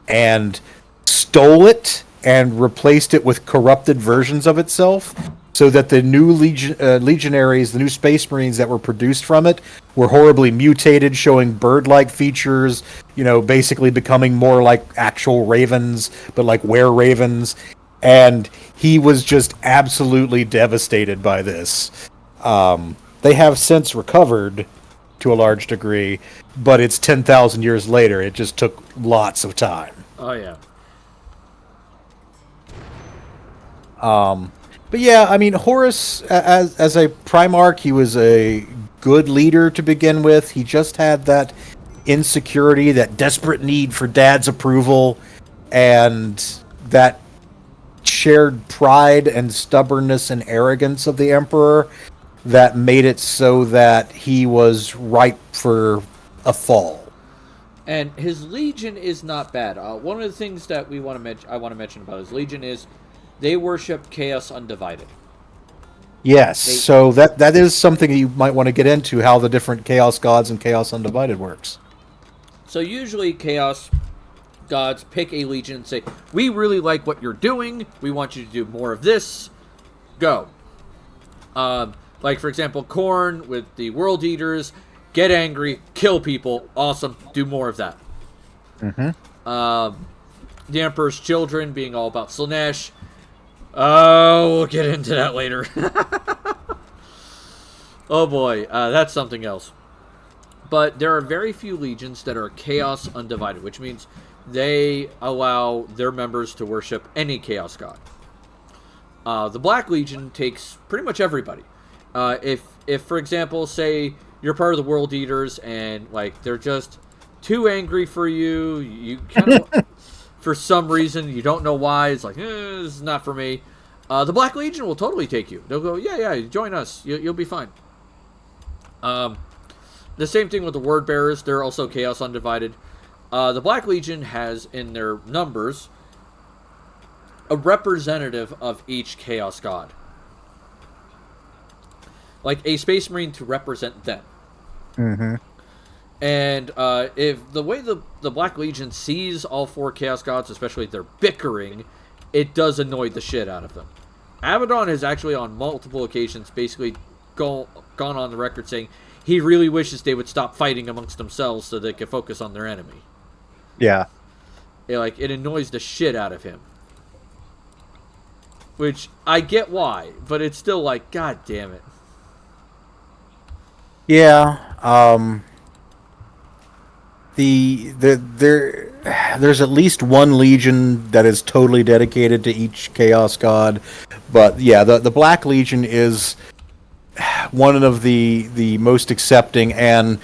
and stole it and replaced it with corrupted versions of itself, so that the new legionaries, the new Space Marines that were produced from it, were horribly mutated, showing bird-like features, basically becoming more like actual ravens, but like were-ravens. And he was just absolutely devastated by this. They have since recovered to a large degree, but it's 10,000 years later. It just took lots of time. Oh, yeah. But yeah, I mean, Horus, as a Primarch, he was a good leader to begin with. He just had that insecurity, that desperate need for Dad's approval, and that shared pride and stubbornness and arrogance of the Emperor that made it so that he was ripe for a fall. And his Legion is not bad. One of the things that I want to mention about his Legion is they worship Chaos Undivided. Yes, so that is something that you might want to get into, how the different Chaos Gods and Chaos Undivided works. So usually Chaos Gods pick a Legion and say, we really like what you're doing, we want you to do more of this, go. Like, for example, Khorne with the World Eaters, get angry, kill people, awesome, do more of that. The Emperor's Children being all about Slaanesh. Oh, we'll get into that later. Oh boy, that's something else. But there are very few legions that are Chaos Undivided, which means they allow their members to worship any Chaos God. The Black Legion takes pretty much everybody. If for example, say you're part of the World Eaters and like they're just too angry for you, you kind of for some reason you don't know why, it's like this is not for me. The Black Legion will totally take you. They'll go, yeah, join us. You'll be fine. The same thing with the Word Bearers. They're also Chaos Undivided. The Black Legion has in their numbers a representative of each Chaos God. Like a Space Marine to represent them. And if the way the Black Legion sees all four Chaos Gods, especially if they're bickering, it does annoy the shit out of them. Abaddon has actually on multiple occasions basically gone on the record saying he really wishes they would stop fighting amongst themselves so they can focus on their enemy. Yeah. It annoys the shit out of him. Which, I get why, but it's still like, god damn it. Yeah, there's at least one legion that is totally dedicated to each Chaos God, but yeah, the Black Legion is one of the most accepting, and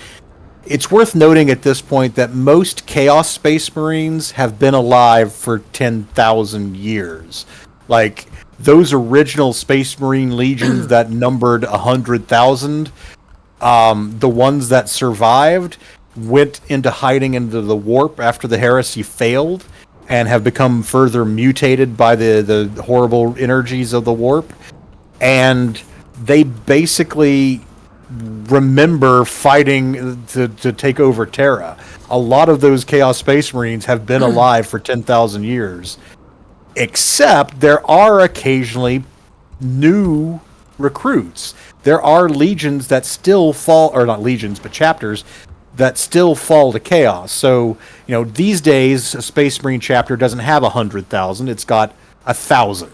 it's worth noting at this point that most Chaos Space Marines have been alive for 10,000 years. Like, those original Space Marine legions that numbered 100,000, the ones that survived went into hiding into the warp after the heresy failed and have become further mutated by the horrible energies of the warp. And they basically remember fighting to take over Terra. A lot of those Chaos Space Marines have been alive for 10,000 years. Except there are occasionally new recruits. There are legions that still fall, or not legions, but chapters that still fall to Chaos. So, these days, a Space Marine chapter doesn't have 100,000, it's got 1,000.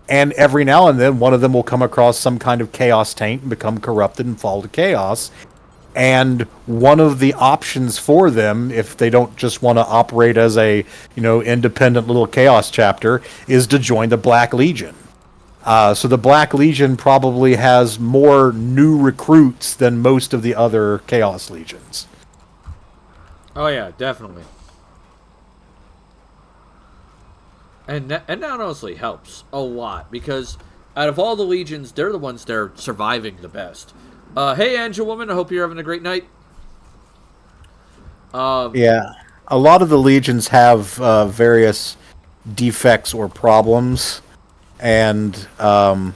And every now and then, one of them will come across some kind of Chaos taint and become corrupted and fall to Chaos. And one of the options for them, if they don't just want to operate as a, independent little Chaos chapter, is to join the Black Legion. So the Black Legion probably has more new recruits than most of the other Chaos Legions. Oh yeah, definitely. And that honestly helps a lot, because out of all the legions, they're the ones that are surviving the best. Hey, Angel Woman, I hope you're having a great night. Yeah, a lot of the legions have various defects or problems, and the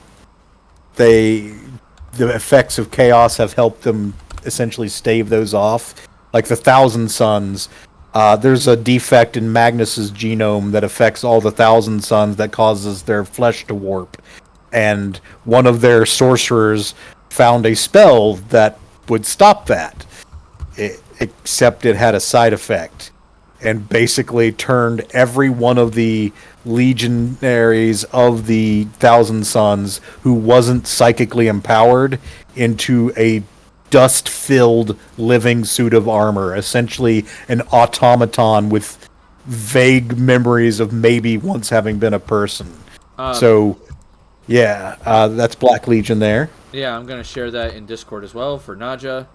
effects of chaos have helped them essentially stave those off. Like the Thousand Suns, there's a defect in Magnus's genome that affects all the Thousand Suns that causes their flesh to warp. And one of their sorcerers found a spell that would stop that, except it had a side effect. and basically turned every one of the legionaries of the Thousand Sons who wasn't psychically empowered into a dust-filled living suit of armor, essentially an automaton with vague memories of maybe once having been a person. That's Black Legion there. Yeah, I'm going to share that in Discord as well for Naja.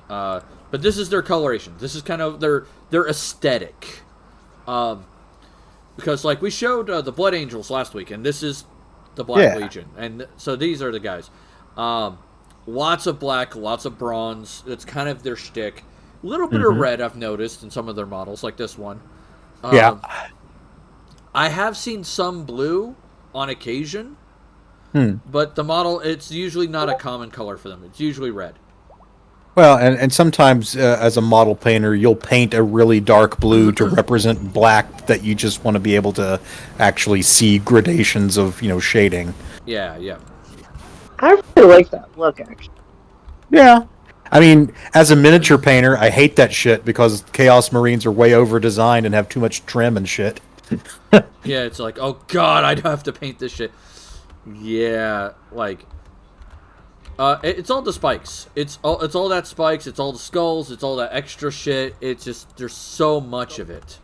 But this is their coloration. This is kind of their aesthetic. Because, like, we showed the Blood Angels last week, and this is the Black Legion. And so these are the guys. Lots of black, lots of bronze. It's kind of their shtick. A little bit of red, I've noticed, in some of their models, like this one. I have seen some blue on occasion. But the model, it's usually not a common color for them. It's usually red. Well, and sometimes as a model painter, you'll paint a really dark blue to represent black that you just want to be able to actually see gradations of, shading. Yeah. I really like that look, actually. Yeah. I mean, as a miniature painter, I hate that shit because Chaos Marines are way over-designed and have too much trim and shit. Yeah, it's like, oh god, I have to paint this shit. Yeah, like... it's all the spikes. It's all that spikes. It's all the skulls. It's all that extra shit. It's just there's so much of it.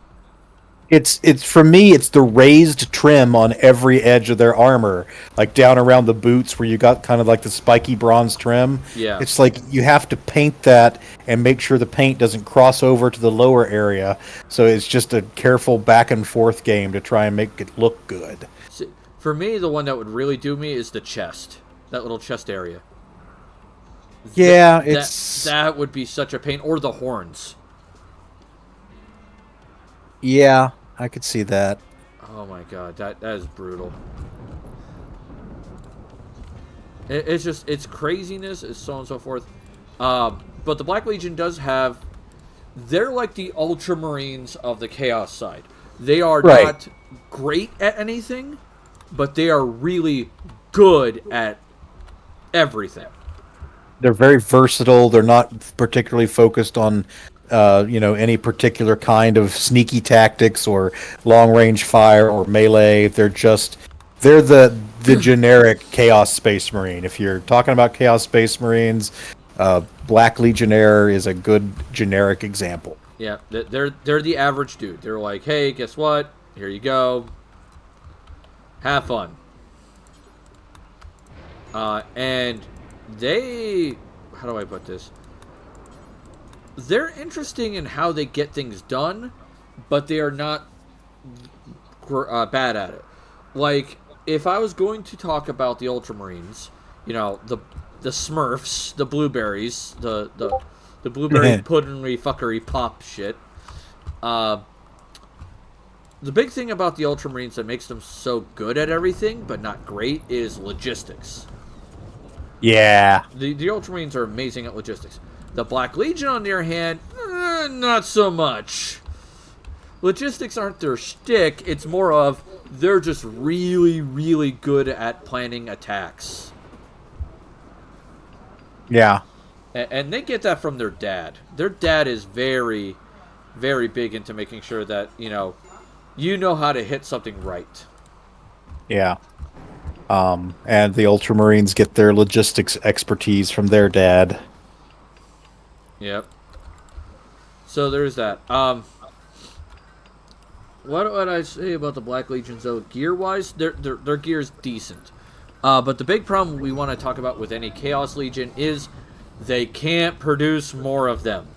It's for me. It's the raised trim on every edge of their armor, like down around the boots where you got kind of like the spiky bronze trim. Yeah, it's like you have to paint that and make sure the paint doesn't cross over to the lower area. So it's just a careful back and forth game to try and make it look good. See, for me, the one that would really do me is the chest. That little chest area. Yeah, that would be such a pain. Or the horns. Yeah, I could see that. Oh my god, that is brutal. It's craziness, it's so on and so forth. But the Black Legion does have... They're like the Ultramarines of the Chaos side. They are not great at anything, but they are really good at everything. They're very versatile. They're not particularly focused on, any particular kind of sneaky tactics or long-range fire or melee. They're the generic Chaos Space Marine. If you're talking about Chaos Space Marines, Black Legionnaire is a good generic example. Yeah, they're the average dude. They're like, hey, guess what? Here you go. Have fun. And they... How do I put this? They're interesting in how they get things done, but they are not bad at it. Like, if I was going to talk about the Ultramarines, the Smurfs, the blueberries, the blueberry puddingy fuckery pop shit, the big thing about the Ultramarines that makes them so good at everything, but not great, is logistics. Yeah. The Ultramarines are amazing at logistics. The Black Legion, on the other hand, not so much. Logistics aren't their shtick. It's more of they're just really, really good at planning attacks. Yeah. And they get that from their dad. Their dad is very, very big into making sure that, you know how to hit something right. Yeah. And the Ultramarines get their logistics expertise from their dad. Yep. So there's that. What would I say about the Black Legions, though? Gear-wise, their gear's decent. But the big problem we want to talk about with any Chaos Legion is they can't produce more of them.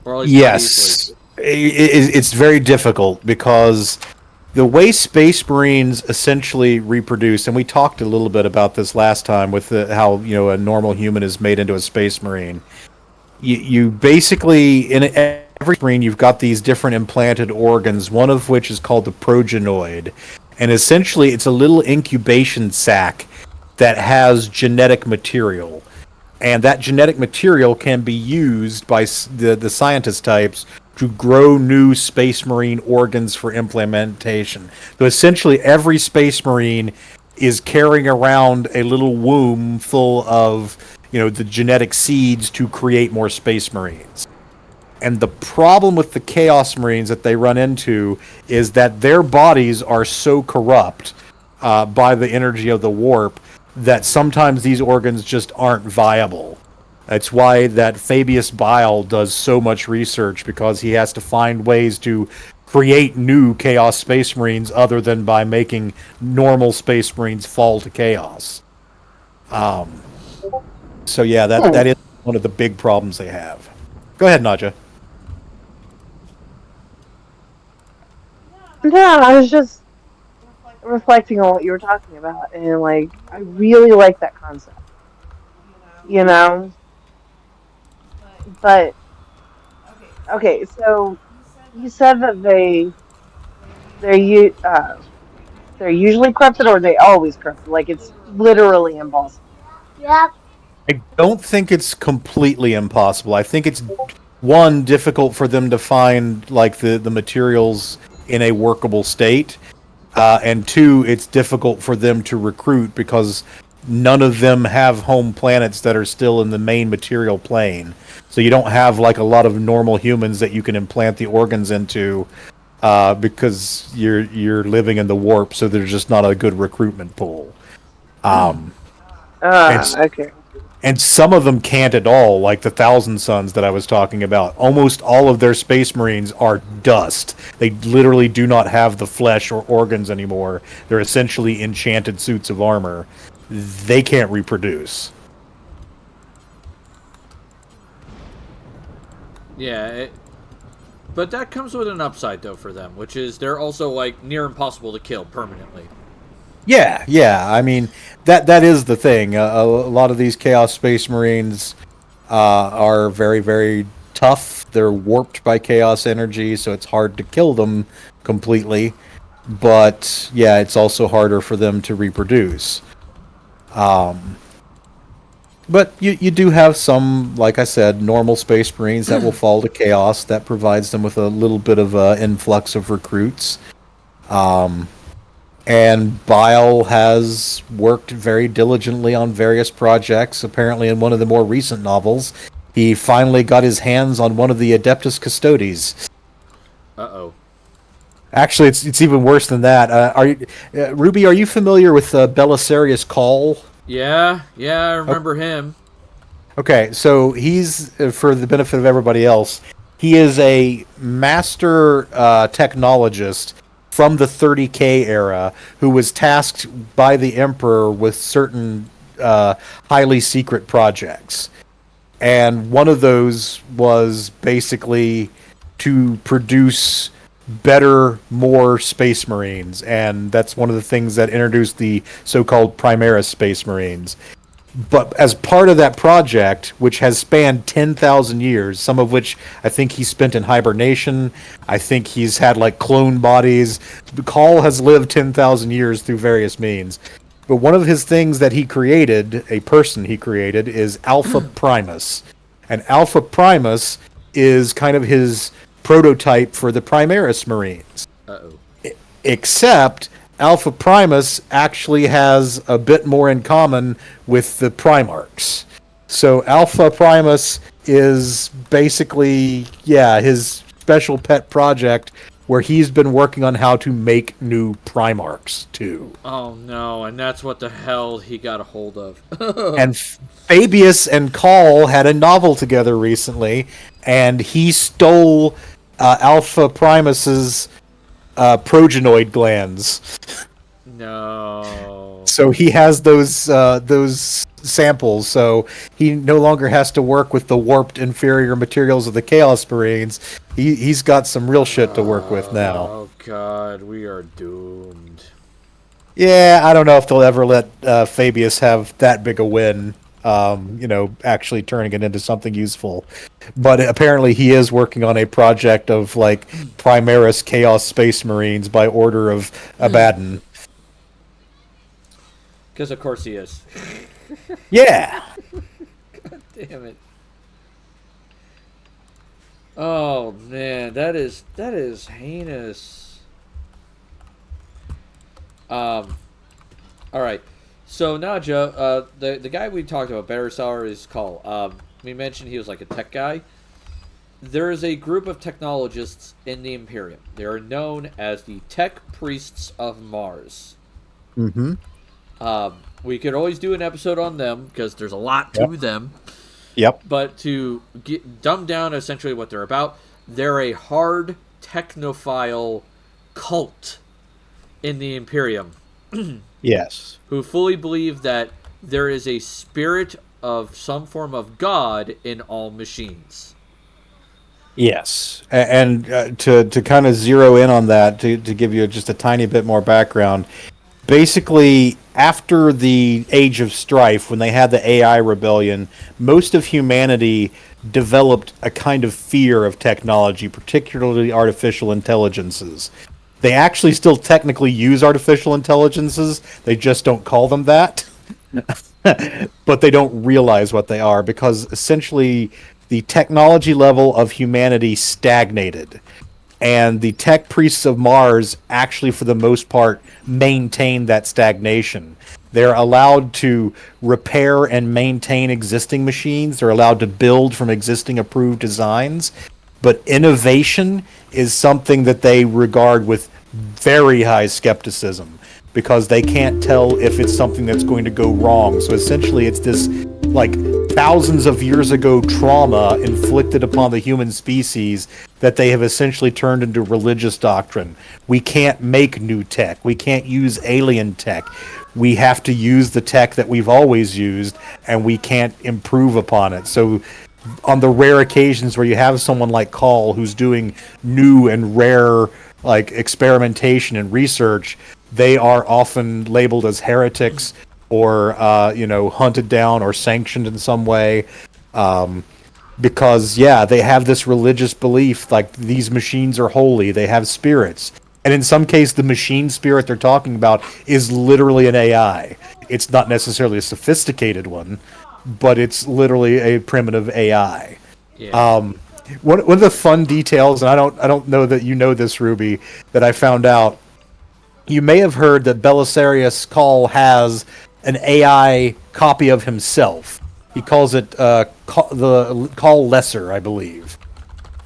Or at least yes. It's very difficult because... The way Space Marines essentially reproduce, and we talked a little bit about this last time with how a normal human is made into a Space Marine. You basically, in every Marine, you've got these different implanted organs, one of which is called the progenoid. And essentially, it's a little incubation sac that has genetic material. And that genetic material can be used by the scientist types to grow new Space Marine organs for implementation. So essentially, every Space Marine is carrying around a little womb full of, the genetic seeds to create more Space Marines. And the problem with the Chaos Marines that they run into is that their bodies are so corrupt by the energy of the warp that sometimes these organs just aren't viable. That's why that Fabius Bile does so much research, because he has to find ways to create new Chaos Space Marines other than by making normal Space Marines fall to chaos. So yeah, that is one of the big problems they have. Go ahead, Nadja. No, I was just reflecting on what you were talking about, and like, I really like that concept. You know, but okay, so you said that they're usually corrupted, or they always corrupted. Like it's literally impossible. Yep. I don't think it's completely impossible. I think it's, one, difficult for them to find like the materials in a workable state, and two, it's difficult for them to recruit because none of them have home planets that are still in the main material plane. So you don't have like a lot of normal humans that you can implant the organs into, because you're living in the warp. So there's just not a good recruitment pool. Okay. And some of them can't at all, like the Thousand Sons that I was talking about. Almost all of their Space Marines are dust. They literally do not have the flesh or organs anymore. They're essentially enchanted suits of armor. They can't reproduce. Yeah, but that comes with an upside, though, for them, which is they're also, like, near impossible to kill permanently. Yeah. I mean, that is the thing. A lot of these Chaos Space Marines are very, very tough. They're warped by Chaos energy, so it's hard to kill them completely. But, yeah, it's also harder for them to reproduce. But you do have some, like I said, normal Space Marines that will fall to Chaos. That provides them with a little bit of an influx of recruits. And Bile has worked very diligently on various projects. Apparently, in one of the more recent novels, he finally got his hands on one of the Adeptus Custodes. Uh-oh. Actually, it's even worse than that. Ruby, are you familiar with Belisarius Call? Yeah, I remember him. Okay, so he's, for the benefit of everybody else, he is a master technologist from the 30K era who was tasked by the Emperor with certain highly secret projects. And one of those was basically to produce better, more Space Marines. And that's one of the things that introduced the so-called Primaris Space Marines. But as part of that project, which has spanned 10,000 years, some of which I think he spent in hibernation, I think he's had like clone bodies. Call has lived 10,000 years through various means. But one of his things that he created, a person he created, is Alpha Primus. And Alpha Primus is kind of his prototype for the Primaris Marines. Uh-oh. Except Alpha Primus actually has a bit more in common with the Primarchs. So Alpha Primus is basically, his special pet project where he's been working on how to make new Primarchs, too. Oh, no, and that's what the hell he got a hold of. And Fabius and Call had a novel together recently, and he stole Alpha Primus's progenoid glands. No. So he has those samples. So he no longer has to work with the warped inferior materials of the Chaos Marines. He's got some real shit to work with now. Oh God, we are doomed. Yeah, I don't know if they'll ever let Fabius have that big a win. Actually turning it into something useful. But apparently he is working on a project of, like, Primaris Chaos Space Marines by order of Abaddon. Because of course he is. Yeah! God damn it. Oh, man, that is heinous. Alright. So, Nadja, the guy we talked about, Better Sour, is Call. We mentioned he was like a tech guy. there is a group of technologists in the Imperium. They are known as the Tech Priests of Mars. Mm-hmm. We could always do an episode on them because there's a lot to them. Yep. But to dumb down essentially what they're about, they're a hard technophile cult in the Imperium. Yes. Who fully believe that there is a spirit of some form of God in all machines. Yes. And to kind of zero in on that, to give you just a tiny bit more background, basically, after the Age of Strife, when they had the AI rebellion, most of humanity developed a kind of fear of technology, particularly artificial intelligences. They actually still technically use artificial intelligences, they just don't call them that. But they don't realize what they are, because essentially the technology level of humanity stagnated. And the Tech Priests of Mars actually, for the most part, maintain that stagnation. They're allowed to repair and maintain existing machines. They're allowed to build from existing approved designs. But innovation is something that they regard with very high skepticism, because they can't tell if it's something that's going to go wrong. So essentially it's this, like, thousands of years ago trauma inflicted upon the human species that they have essentially turned into religious doctrine. We can't make new tech. We can't use alien tech. We have to use the tech that we've always used, and we can't improve upon it. So on the rare occasions where you have someone like Call who's doing new and rare, like, experimentation and research, they are often labeled as heretics or hunted down or sanctioned in some way, because they have this religious belief, like, these machines are holy, they have spirits, and in some case the machine spirit they're talking about is literally an AI. It's not necessarily a sophisticated one, but it's literally a primitive AI. One of the fun details, and I don't know that you know this, Ruby, that I found out, you may have heard that Belisarius Call has an AI copy of himself. He calls it the Call Lesser, I believe.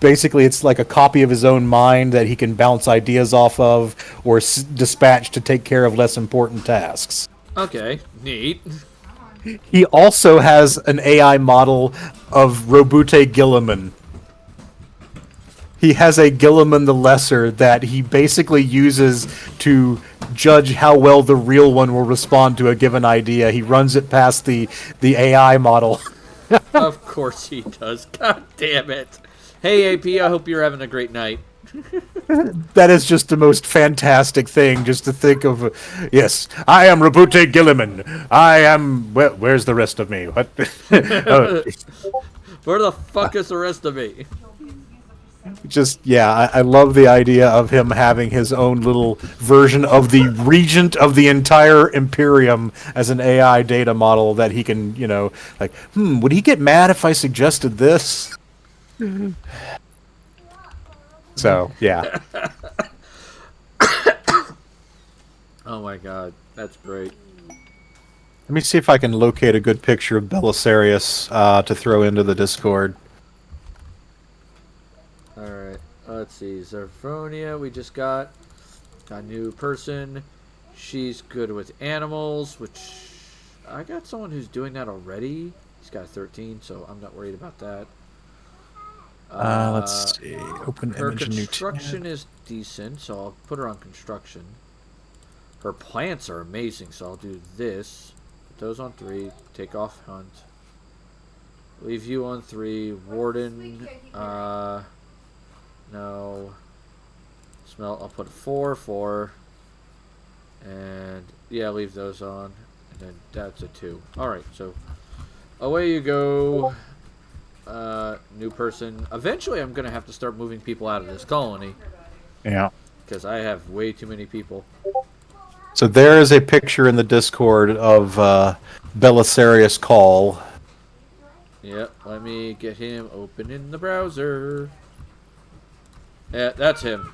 Basically, it's like a copy of his own mind that he can bounce ideas off of or dispatch to take care of less important tasks. Okay, neat. He also has an AI model of Robute Gilliman. He has a Gilliman the Lesser that he basically uses to judge how well the real one will respond to a given idea. He runs it past the AI model. Of course he does. God damn it. Hey, AP, I hope you're having a great night. That is just the most fantastic thing, just to think of. Yes, I am Robute Gilliman. I am. Well, where's the rest of me? What? Where the fuck is the rest of me? I love the idea of him having his own little version of the regent of the entire Imperium as an AI data model that he can, would he get mad if I suggested this? So, yeah. Oh my god, that's great. Let me see if I can locate a good picture of Belisarius to throw into the Discord. Alright, let's see. Zerphonia, we just got a new person. She's good with animals, which I got someone who's doing that already. He's got 13, so I'm not worried about that. Let's see. Open her image. construction is decent, so I'll put her on construction. Her plants are amazing, so I'll do this. Put those on 3. Take off hunt. Leave you on 3. Warden. No. Smell. I'll put 4. And yeah, leave those on. And then that's a 2. Alright, so away you go. New person. Eventually I'm gonna have to start moving people out of this colony. Yeah. Because I have way too many people. So there is a picture in the Discord of Belisarius Call. Yep, let me get him open in the browser. Yeah, that's him.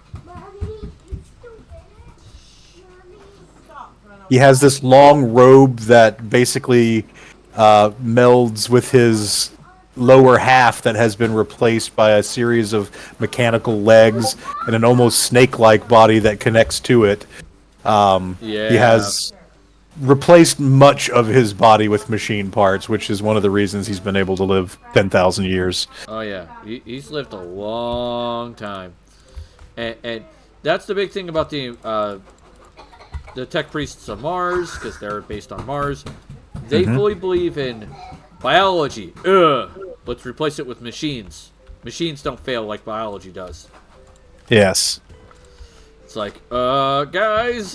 He has this long robe that basically melds with his lower half that has been replaced by a series of mechanical legs and an almost snake-like body that connects to it. He has replaced much of his body with machine parts, which is one of the reasons he's been able to live 10,000 years. Oh yeah, he's lived a long time, and that's the big thing about the tech priests of Mars, because they're based on Mars. They fully believe in biology. Let's replace it with machines. Machines don't fail like biology does. Yes. It's like, guys,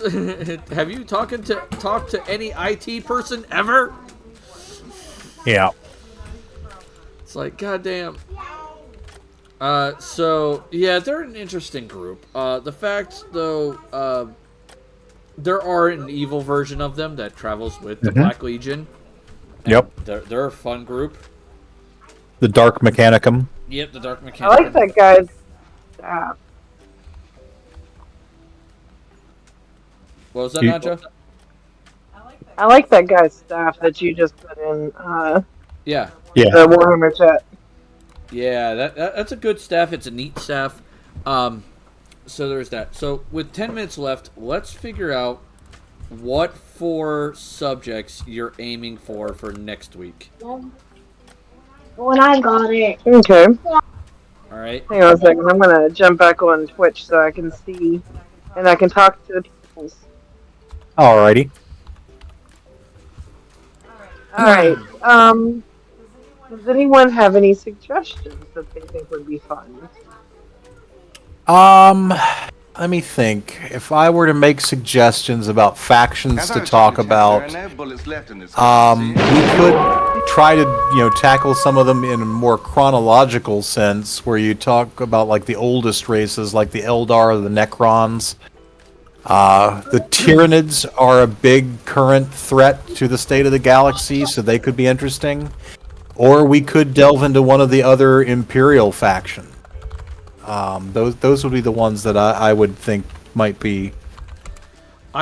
have you talked to any IT person ever? Yeah. It's like, goddamn. So yeah, they're an interesting group. The fact, though, there are an evil version of them that travels with the Black Legion. Yep. They're a fun group. The Dark Mechanicum. Yep, the Dark Mechanicum. I like that guy's staff. What was that, Nadja? I like that guy's staff that you just put in Yeah. the Warhammer chat. Yeah, that's a good staff. It's a neat staff. So there's that. So with 10 minutes left, let's figure out what 4 subjects you're aiming for next week. When I got it. Okay. All right. Hang on a second. I'm gonna jump back on Twitch so I can see and I can talk to the people. Alrighty. Alright. Does anyone have any suggestions that they think would be fun? Let me think. If I were to make suggestions about factions to talk about, There are no bullets left in this we gun, you see? could try to, tackle some of them in a more chronological sense, where you talk about like the oldest races, like the Eldar or the Necrons. The Tyranids are a big current threat to the state of the galaxy, so they could be interesting. Or we could delve into one of the other Imperial factions. Those would be the ones that I would think might be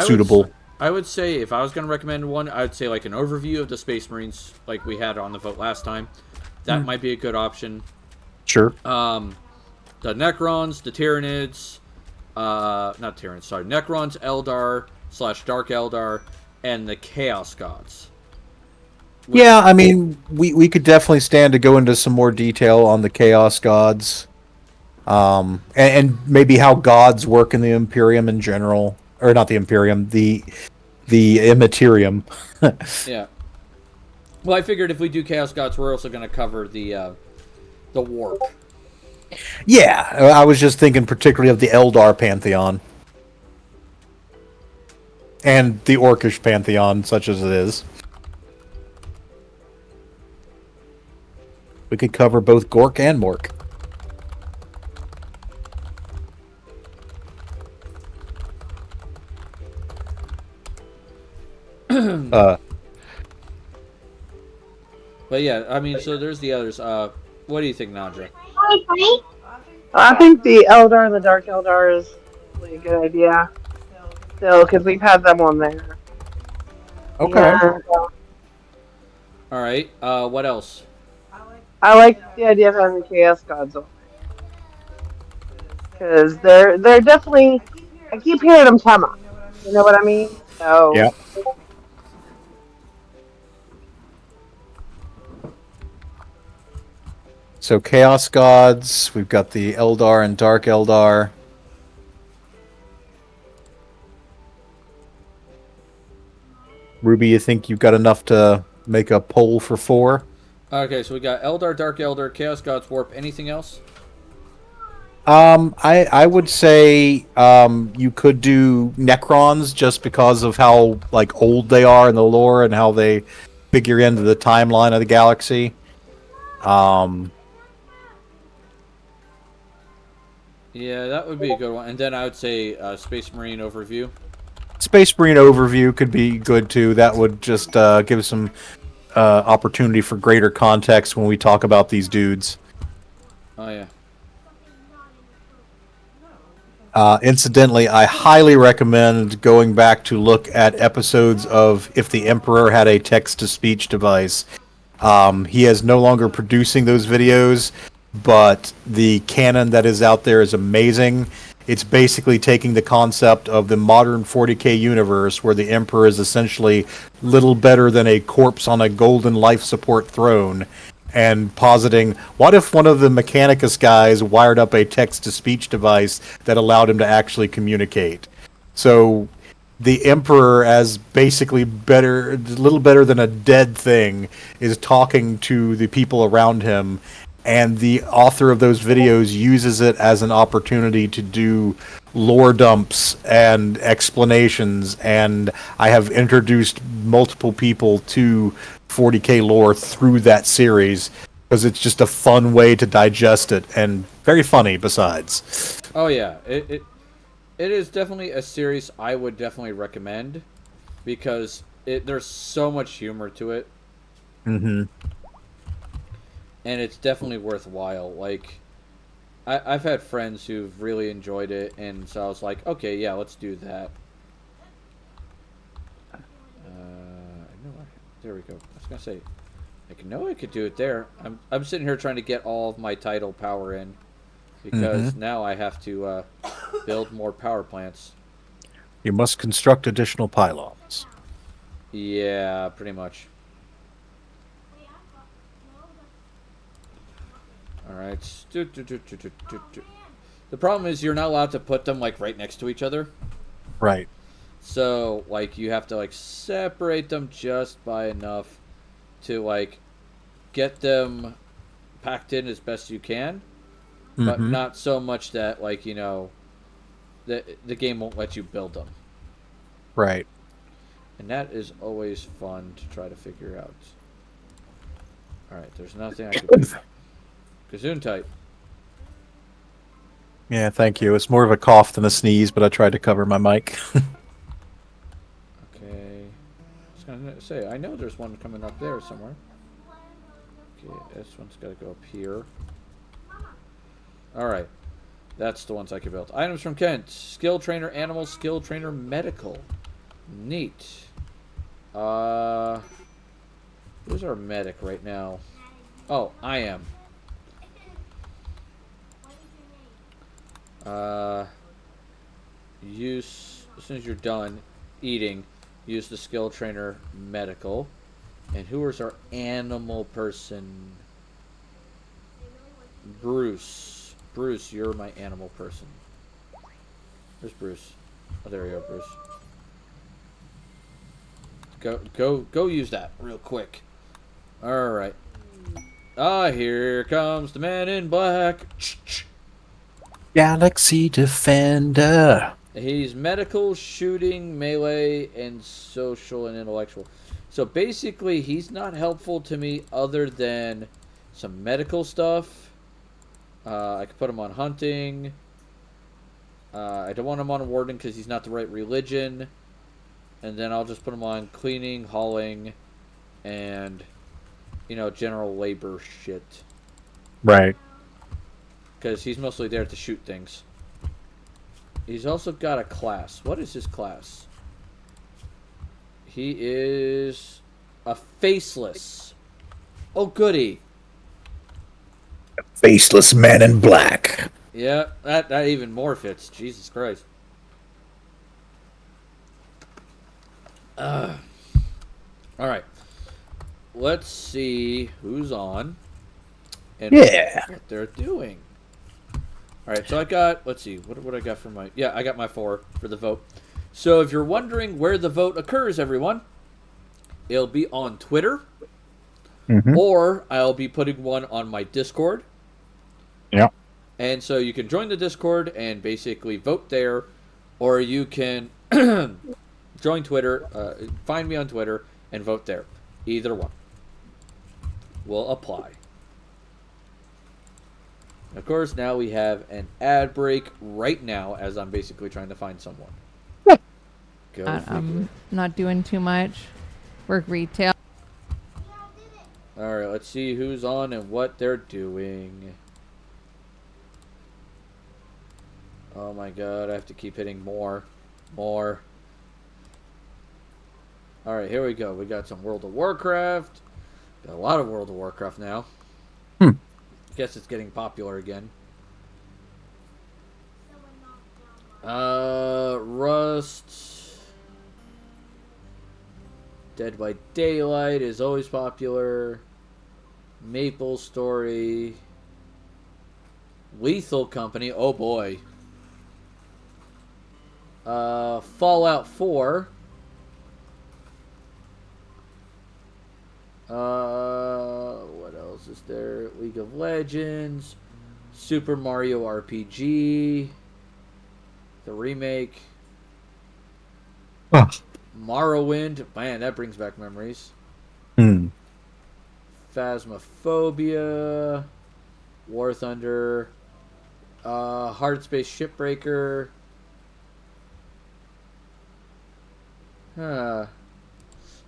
suitable. I would say, if I was going to recommend one, I would say like an overview of the Space Marines, like we had on the vote last time. That might be a good option. Sure. The Necrons, the Tyranids, not Tyranids, sorry, Necrons, Eldar / Dark Eldar, and the Chaos Gods. Yeah, I mean, we could definitely stand to go into some more detail on the Chaos Gods. And maybe how gods work in the Imperium in general. Or not the Imperium, the Immaterium. Yeah. Well, I figured if we do Chaos Gods, we're also going to cover the Warp. Yeah, I was just thinking particularly of the Eldar Pantheon. And the Orcish Pantheon, such as it is. We could cover both Gork and Mork. But yeah, I mean, so there's the others. What do you think, Nadja? I think the Eldar and the Dark Eldar is really a good idea. Still, because we've had them on there. Okay. Yeah. All right. What else? I like the idea of having the Chaos Gods on. Because they're definitely... I keep hearing them come up. You know what I mean? So... Yeah. So Chaos Gods, we've got the Eldar and Dark Eldar. Ruby, you think you've got enough to make a poll for 4? Okay, so we got Eldar, Dark Eldar, Chaos Gods, Warp. Anything else? I would say you could do Necrons just because of how like old they are in the lore and how they figure into the timeline of the galaxy. Yeah, that would be a good one. And then I would say Space Marine overview. Space Marine overview could be good too. That would just give some opportunity for greater context when we talk about these dudes. Oh yeah. Incidentally, I highly recommend going back to look at episodes of If the Emperor Had a Text-to-Speech Device. He is no longer producing those videos, but the canon that is out there is amazing. It's basically taking the concept of the modern 40K universe where the Emperor is essentially little better than a corpse on a golden life support throne, and positing, what if one of the Mechanicus guys wired up a text-to-speech device that allowed him to actually communicate? So the Emperor, as basically better, a little better than a dead thing, is talking to the people around him, and the author of those videos uses it as an opportunity to do lore dumps and explanations, and I have introduced multiple people to 40K lore through that series because it's just a fun way to digest it, and very funny besides. Oh yeah, it is definitely a series I would definitely recommend because there's so much humor to it. Mm-hmm. And it's definitely worthwhile. Like, I've had friends who've really enjoyed it, and so I was like, okay, yeah, let's do that. There we go. I was gonna say, I know I could do it there. I'm sitting here trying to get all of my tidal power in because now I have to build more power plants. You must construct additional pylons. Yeah, pretty much. Alright. The problem is you're not allowed to put them, like, right next to each other. Right. So, like, you have to, like, separate them just by enough to, like, get them packed in as best you can. But not so much that, like, you know, the game won't let you build them. Right. And that is always fun to try to figure out. Alright, there's nothing I can do. Gazoon type. Yeah, thank you. It's more of a cough than a sneeze, but I tried to cover my mic. Okay. I was gonna say, I know there's one coming up there somewhere. Okay, this one's gotta go up here. Alright. That's the ones I can build. Items from Kent. Skill trainer animal, skill trainer medical. Neat. Who's our medic right now? Oh, I am. Use, as soon as you're done eating, use the skill trainer medical. And who is our animal person? Bruce. Bruce, you're my animal person. Where's Bruce? Oh, there you go, Bruce. Go use that real quick. Alright. Ah, here comes the man in black. Galaxy Defender. He's medical, shooting, melee, and social and intellectual. So basically, he's not helpful to me other than some medical stuff. I could put him on hunting. I don't want him on warden because he's not the right religion. And then I'll just put him on cleaning, hauling, and, you know, general labor shit. Right. Because he's mostly there to shoot things. He's also got a class. What is his class? He is a faceless. Oh, goody. Faceless man in black. Yeah, that even more fits. Jesus Christ. Alright. Let's see who's on. And what they're doing. Alright, so I got, let's see, what I got for my, yeah, I got my 4 for the vote. So if you're wondering where the vote occurs, everyone, it'll be on Twitter, or I'll be putting one on my Discord. Yeah. And so you can join the Discord and basically vote there, or you can join Twitter, find me on Twitter, and vote there. Either one will apply. Of course, now we have an ad break right now as I'm basically trying to find someone. Go I'm not doing too much. Work retail. Alright, let's see who's on and what they're doing. Oh my god, I have to keep hitting more. More. Alright, here we go. We got some World of Warcraft. Got a lot of World of Warcraft now. Guess it's getting popular again. Rust. Dead by Daylight is always popular. Maple Story. Lethal Company. Oh boy. Fallout 4. What else is there? League of Legends. Super Mario RPG. The remake. Morrowind. Man, that brings back memories. Phasmophobia. War Thunder. Hard Space Shipbreaker. You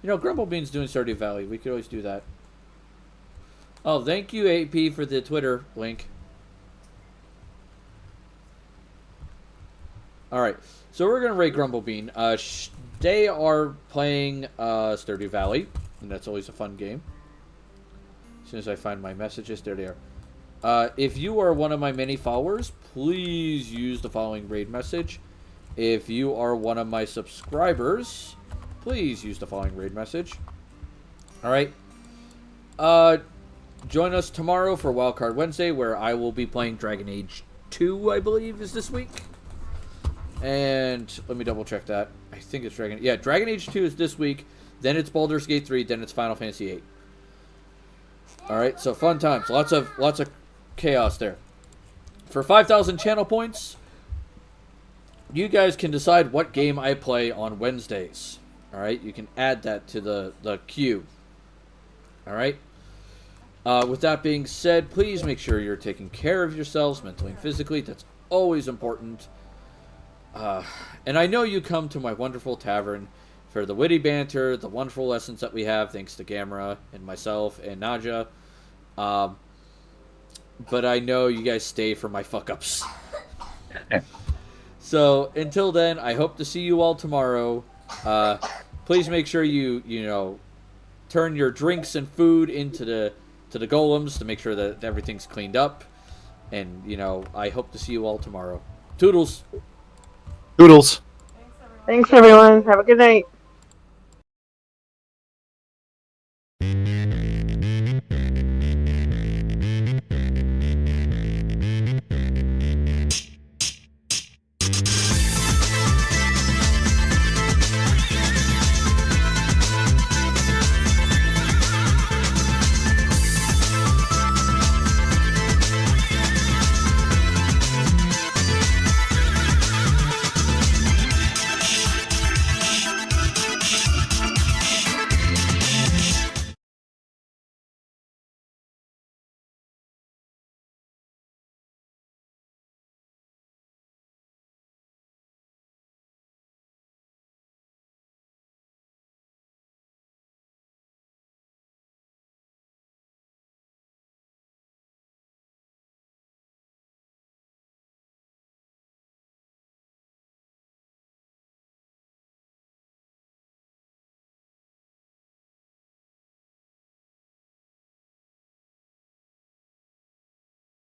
know, Grumble Bean's doing Stardew Valley. We could always do that. Oh, thank you, AP, for the Twitter link. Alright, so we're going to rate Grumble Bean. They are playing Stardew Valley, and that's always a fun game. As soon as I find my messages, there they are. If you are one of my many followers, please use the following raid message. If you are one of my subscribers, please use the following raid message. Alright. Join us tomorrow for Wildcard Wednesday, where I will be playing Dragon Age 2, I believe, is this week. And let me double check that. I think it's Dragon Age 2 is this week. Then it's Baldur's Gate 3. Then it's Final Fantasy 8. Alright, so fun times. Lots of chaos there. For 5,000 channel points, you guys can decide what game I play on Wednesdays. Alright, you can add that to the queue. Alright? With that being said, please make sure you're taking care of yourselves mentally and physically. That's always important. And I know you come to my wonderful tavern for the witty banter, the wonderful lessons that we have, thanks to Gamera and myself and Naja. But I know you guys stay for my fuck-ups. So, until then, I hope to see you all tomorrow. Please make sure you turn your drinks and food into the golems to make sure that everything's cleaned up. And, I hope to see you all tomorrow. Toodles! Doodles. Thanks, everyone. Have a good night.